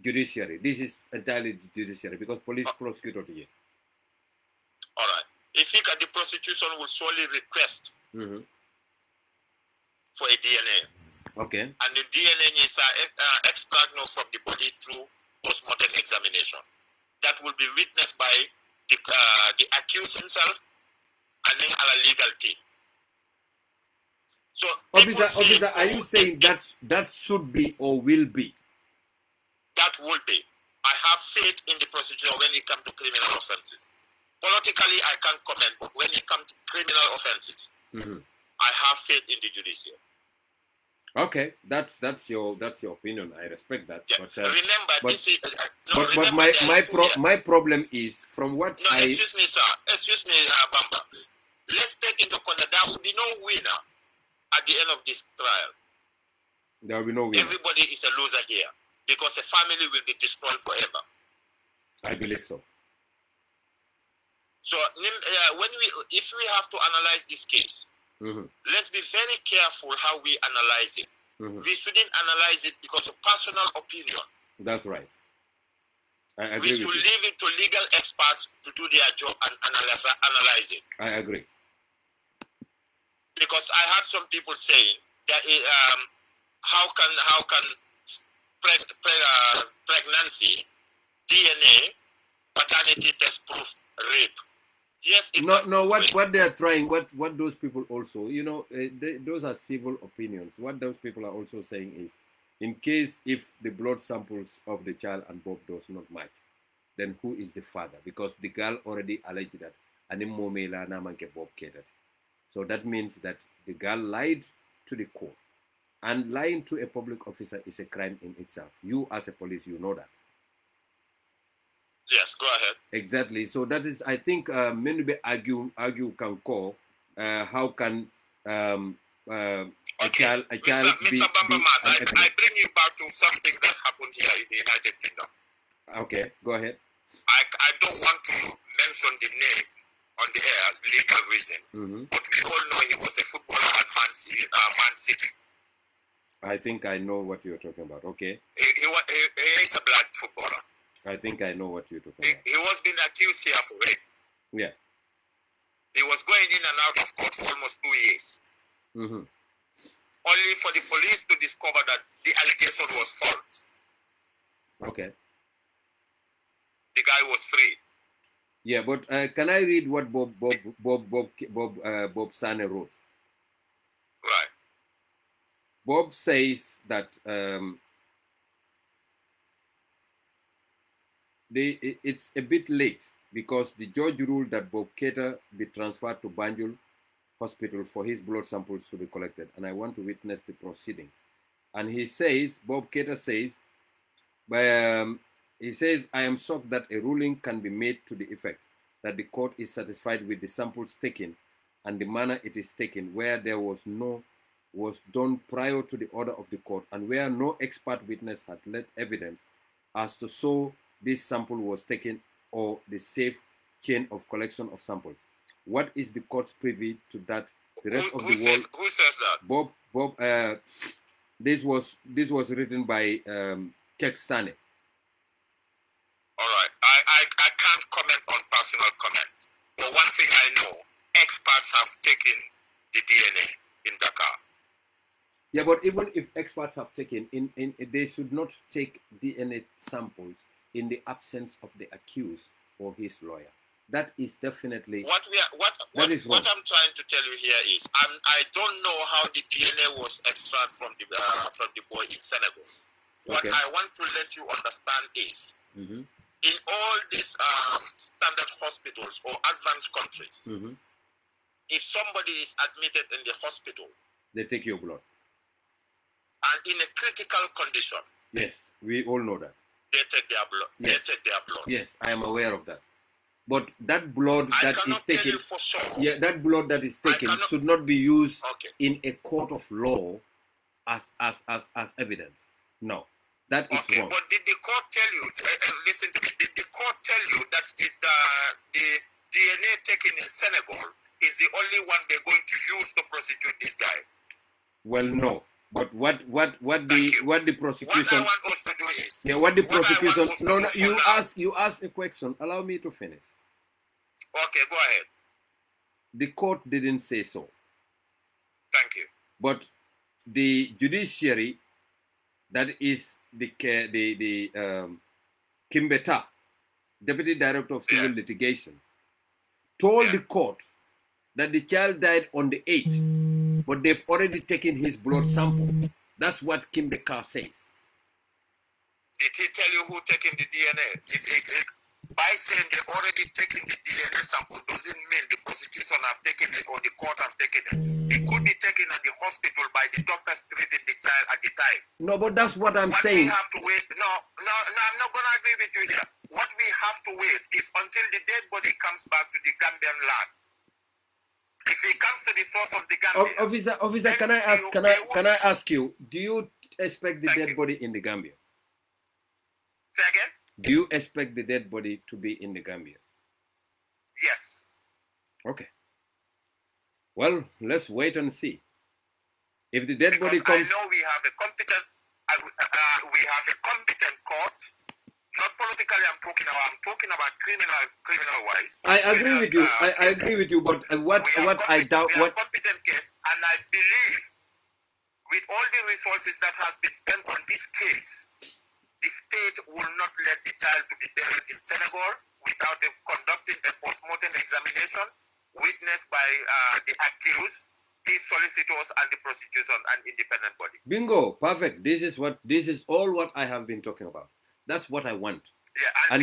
judiciary. This is entirely the judiciary because police prosecutor to you. All right. If you the prosecution will solely request for a DNA. Okay. And the DNA is extract from the body through post-mortem examination. That will be witnessed by the accused himself and then our legal team. So, officer, are you saying that should be or will be? That will be. I have faith in the prosecutor when it comes to criminal offenses. Politically, I can't comment, but when it comes to criminal offenses, I have faith in the judiciary. Okay, that's your opinion. I respect that. Yeah. But, my problem is from what No, excuse me, sir. Excuse me, Bamba. Let's take into account that there will be no winner at the end of this trial. There will be no winner. Everybody is a loser here because the family will be destroyed forever. I believe so. So, if we have to analyze this case, let's be very careful how we analyze it. We shouldn't analyze it because of personal opinion. That's right. I agree. We should leave it to legal experts to do their job and analyze it. I agree. Because I had some people saying that how can pregnancy, DNA, paternity test proof rape? Yes. What they are trying, what those people also, those are civil opinions. What those people are also saying is, in case if the blood samples of the child and Bob does not match, then who is the father? Because the girl already alleged that animomela namanke Bob catered. So that means that the girl lied to the court. And lying to a public officer is a crime in itself. You as a police, you know that. Yes, go ahead. Exactly. So that is, I think, many argue can call how can a child Mr. Bambamas, I bring you back to something that happened here in the United Kingdom. Okay, go ahead. I don't want to mention the name on the air, legal reason, but we all know he was a footballer at Man City. I think I know what you're talking about. Okay. He is a black footballer. I think I know what you're talking about. He was being accused here for rape. Yeah. He was going in and out of court for almost 2 years. Only for the police to discover that the allegation was false. Okay. The guy was free. Yeah, but can I read what Bob Sane wrote? Right. Bob says that it's a bit late because the judge ruled that Bob Keita be transferred to Banjul Hospital for his blood samples to be collected, and I want to witness the proceedings. And he says, Bob Keita says, I am shocked that a ruling can be made to the effect that the court is satisfied with the samples taken and the manner it is taken, where there was done prior to the order of the court, and where no expert witness had led evidence as to show this sample was taken or the safe chain of collection of sample. What is the court's privy to that? The rest of the world. Who says that? Bob. This was written by Kek Sane. All right. I can't comment on personal comment, but one thing I know: experts have taken the DNA in Dakar. Yeah, but even if experts have taken they should not take DNA samples in the absence of the accused or his lawyer. That is definitely what I'm trying to tell you here is I don't know how the DNA was extracted from the boy in Senegal. What I want to let you understand is in all these standard hospitals or advanced countries, if somebody is admitted in the hospital, they take your blood. And in a critical condition. Yes, we all know that. They take their blood. Yes. They take their blood. Yes, I am aware of that. But that blood I that is cannot taken, tell you for sure. Yeah, that blood that is taken should not be used in a court of law as evidence. No, that is wrong. But did the court tell you? Listen to me. Did the court tell you that the DNA taken in Senegal is the only one they're going to use to prosecute this guy? Well, no. But what the prosecution? What I want us to do is. Yeah, what the prosecution? No, you ask a question. Allow me to finish. Okay, go ahead. The court didn't say so. Thank you. But the judiciary, that is the Kimbeta, Deputy Director of Civil Litigation, told the court that the child died on the 8th, but they've already taken his blood sample. That's what Kimbeta says. Did he tell you who taken the DNA? By saying they already taken the DNA sample doesn't mean the prosecution have taken it or the court have taken it. It could be taken at the hospital by the doctors treating the child at the time. No, but that's what I'm What saying. we have to wait. No, I'm not going to agree with you here. What we have to wait is until the dead body comes back to the Gambian land. If he comes to the source of the Gambia, Officer, can I ask you? Do you expect the dead body in the Gambia? Say again. Do you expect the dead body to be in the Gambia? Yes. Okay. Well, let's wait and see. If the dead body comes, I know we have a competent, court. Not politically, I'm talking about criminal wise. I agree with you. I agree with you. But what I doubt, we have competent case, and I believe with all the resources that has been spent on this case, the state will not let the child to be buried in Senegal without conducting a post-mortem examination witnessed by the accused, the solicitors, and the prosecution and independent body. Bingo, perfect. This is all what I have been talking about. That's what I want. Yeah, and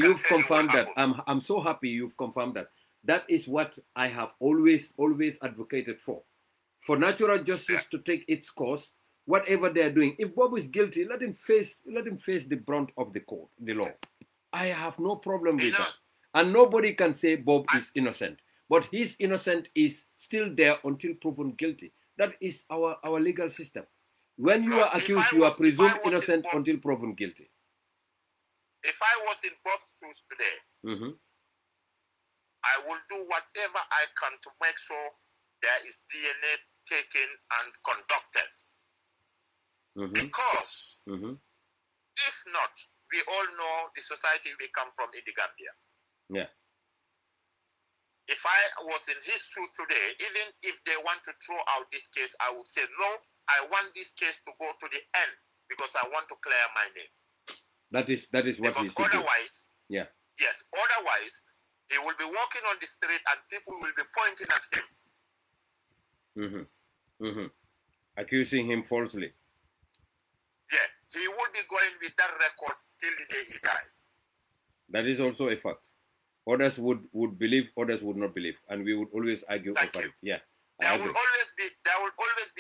you've confirmed that. I'm so happy you've confirmed that. That is what I have always advocated for. For natural justice to take its course, whatever they are doing. If Bob is guilty, let him face the brunt of the law. I have no problem with that. And nobody can say Bob is innocent. But his innocence is still there until proven guilty. That is our legal system. When you are accused, you are presumed innocent until proven guilty. If I was in Bob's shoes today, I will do whatever I can to make sure there is DNA taken and conducted. Because if not, we all know the society we come from in the Gambia. Yeah. If I was in his shoes today, even if they want to throw out this case, I would say, no, I want this case to go to the end because I want to clear my name. That is what he should otherwise, do. Yeah. Yes, otherwise, he will be walking on the street and people will be pointing at him. Accusing him falsely. Yeah, he will be going with that record till the day he died. That is also a fact. Others would believe, others would not believe, and we would always argue over it. Yeah, there will always be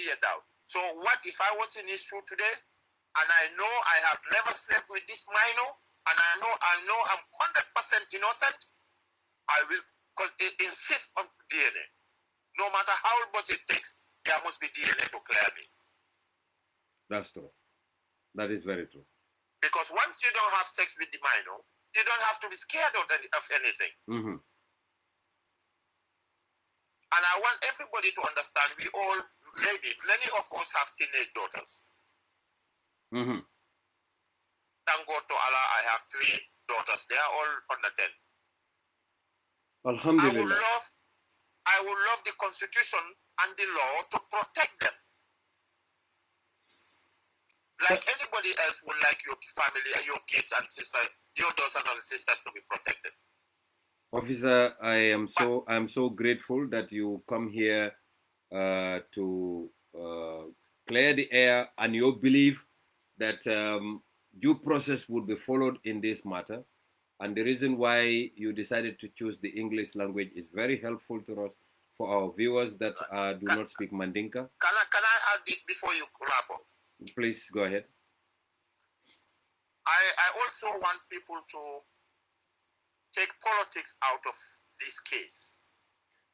a doubt. So what if I was in his shoe today, and I know I have never slept with this minor, and I know I'm 100% innocent, I will insist on DNA. No matter how much it takes, there must be DNA to clear me. That's true. That is very true. Because once you don't have sex with the minor, you don't have to be scared of anything. And I want everybody to understand, we all, many of us have teenage daughters. Thank God to Allah, I have 3 daughters. They are all under 10. Alhamdulillah. I would love the Constitution and the law to protect them. Like anybody else would like your family, your kids and sisters, your daughters and sisters to be protected. Officer, I'm so grateful that you come here to clear the air, and you believe that due process would be followed in this matter. And the reason why you decided to choose the English language is very helpful to us, for our viewers that do not speak Mandinka. Can I add this before you wrap up? Please go ahead. I also want people to take politics out of this case.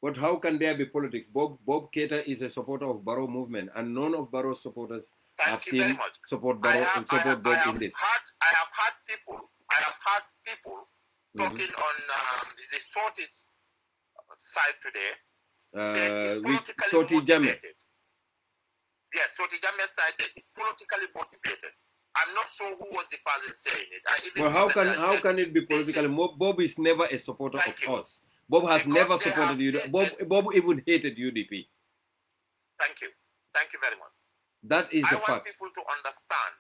But how can there be politics? Bob Keita is a supporter of Barrow movement, and none of Barrow's supporters have seen support Bob in this. I have had people talking on the Sorties side today. Saying it's politically motivated. Yes, Sortie Jammeh's side is politically motivated. I'm not sure who was the person saying it. Well, how can it be politically? Bob is never a supporter of us. Bob has never supported UDP. Bob even hated UDP. Thank you. Thank you very much. That is a fact. I want people to understand.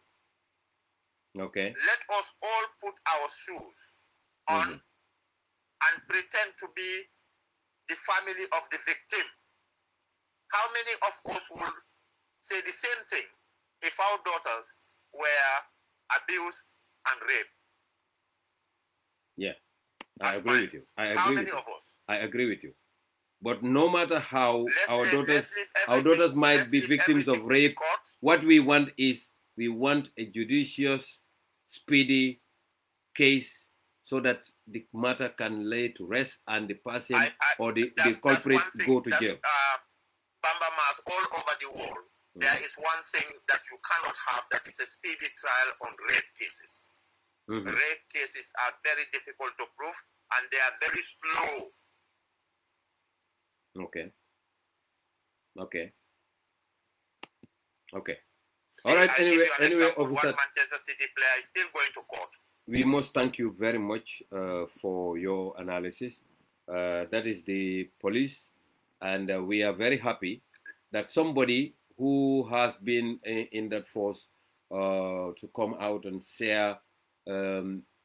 Okay. Let us all put our shoes on and pretend to be the family of the victim. How many of us will say the same thing if our daughters were abused and rape. Yeah, I As agree with you. minors. I agree How with many you. of us? I agree with you. But no matter how our daughters let's might be leave victims of everything to the rape, courts. what we want is we want a judicious, speedy case so that the matter can lay to rest and the person or the culprit go to jail. Bambamas all over the world. There is one thing that you cannot have, that is a speedy trial on rape cases. Rape cases are very difficult to prove and they are very slow. Okay. All right. Anyway, officer, one Manchester City player is still going to court. We must thank you very much for your analysis. That is the police, and we are very happy that somebody who has been in that force to come out and share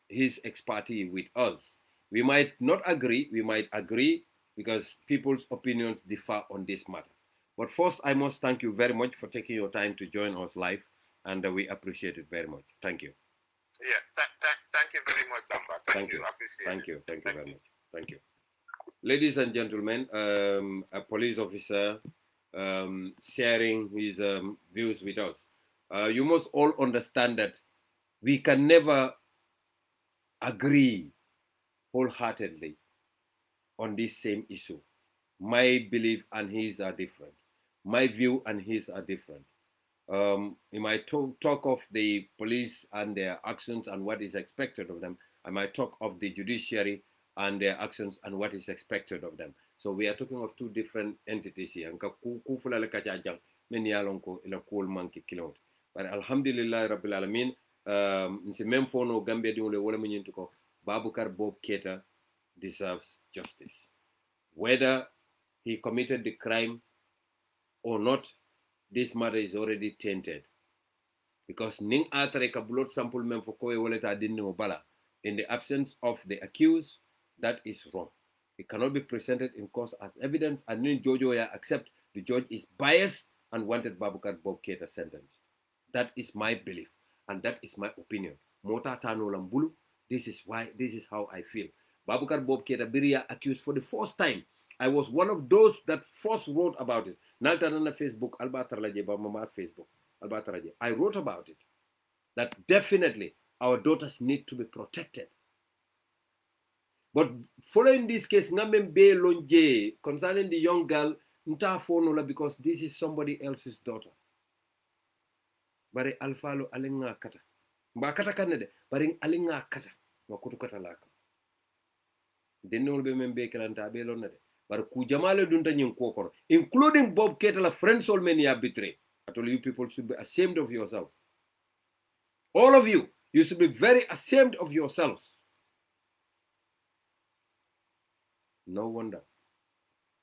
his expertise with us. We might not agree, we might agree because people's opinions differ on this matter. But first, I must thank you very much for taking your time to join us live, and we appreciate it very much. Thank you. Yeah, thank you very much, Bamba. Thank you. Thank you very much. Thank you. Ladies and gentlemen, a police officer sharing his views with us. You must all understand that we can never agree wholeheartedly on this same issue. My belief and his are different. My view and his are different. We might talk of the police and their actions and what is expected of them. I might talk of the judiciary and their actions and what is expected of them. So we are talking of two different entities here. But alhamdulillah rabbil alamin, nsi même fono Gambia di wala mu ñintu ko Baboucarr Bob Keita deserves justice. Whether he committed the crime or not, this matter is already tainted. Because ning atare ka blood sample men for kowe waleta dinno bala. In the absence of the accused, that is wrong. It cannot be presented in court as evidence, and then Jojo accept the judge is biased and wanted Baboucarr Bob Keita sentenced. That is my belief, and that is my opinion. Mota tano lambulu. This is how I feel. Baboucarr Bob Keita Biria accused for the first time. I was one of those that first wrote about it. Naltanana Facebook, Albataraje, Mama's Facebook, Albataraje. I wrote about it. That definitely our daughters need to be protected. But following this case, Ngamembe Lonje, concerning the young girl, nta fonola because this is somebody else's daughter. Bare alfalo alinga kata. Mba kata kanede, bare alinga kata. Makutu kata laka. Denol be membe kelanta be lonade. Bare kujamale dunta nyinkokoro. Including Bob Keita, la friends all many are betrayed. I told you people should be ashamed of yourself. All of you, you should be very ashamed of yourselves. No wonder.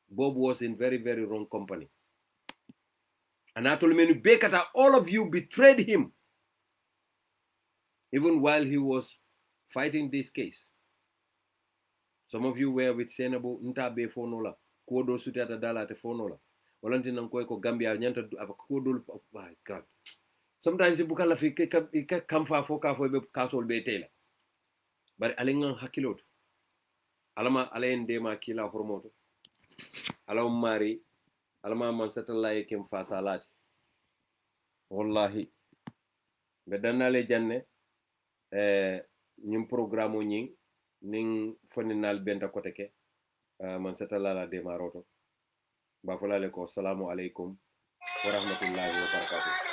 Bob was in very, very wrong company. And I told him, Bekata, all of you betrayed him. Even while he was fighting this case. Some of you were with Senabo, Ntabe Fonola, Kodo Sutata Dala te Fonola. Olantin Nanko Gambia, Nyanta, Kodo, oh my God. Sometimes you bukala fi come for castle be tailor. But Alingan Hakilot. Alama Alain Dema Kila Hormoto. Alam Mari, Alama Mansatala came fa salati. Wallahi. Bedanale Janne, nyum programme nying, ning foninal benta koteke, Mansatala la Dema Roto. Bafolale ko, salamu alaikum, wa rahmatullahi wa barakatuh.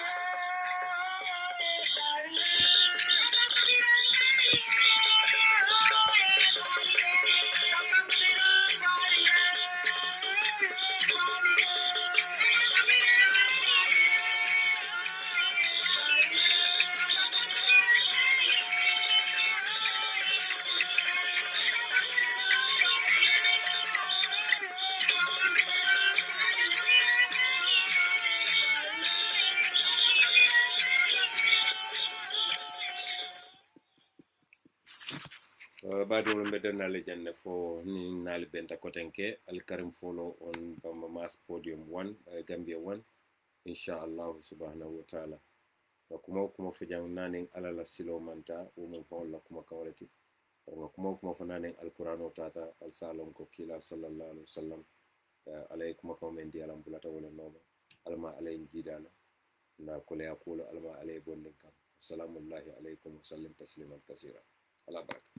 Bado mbeda nale janne fo ni nale benta kotenke al karim follow on Bamba Mass Podium 1 Gambia 1 inshallah subhanahu wa ta'ala. kuma fo jang nanen ala la silo manta wo mum fa wala kuma kawlati kuma fo nanen alqur'ano tata al salon ko kila sallallahu alaihi wasallam alay kuma kaw men di alam bulata wala noma alma alay jidala na kole aqulu alma alay bondin kam assalamu alaikum wa sallim tasliman kaseera ala baraka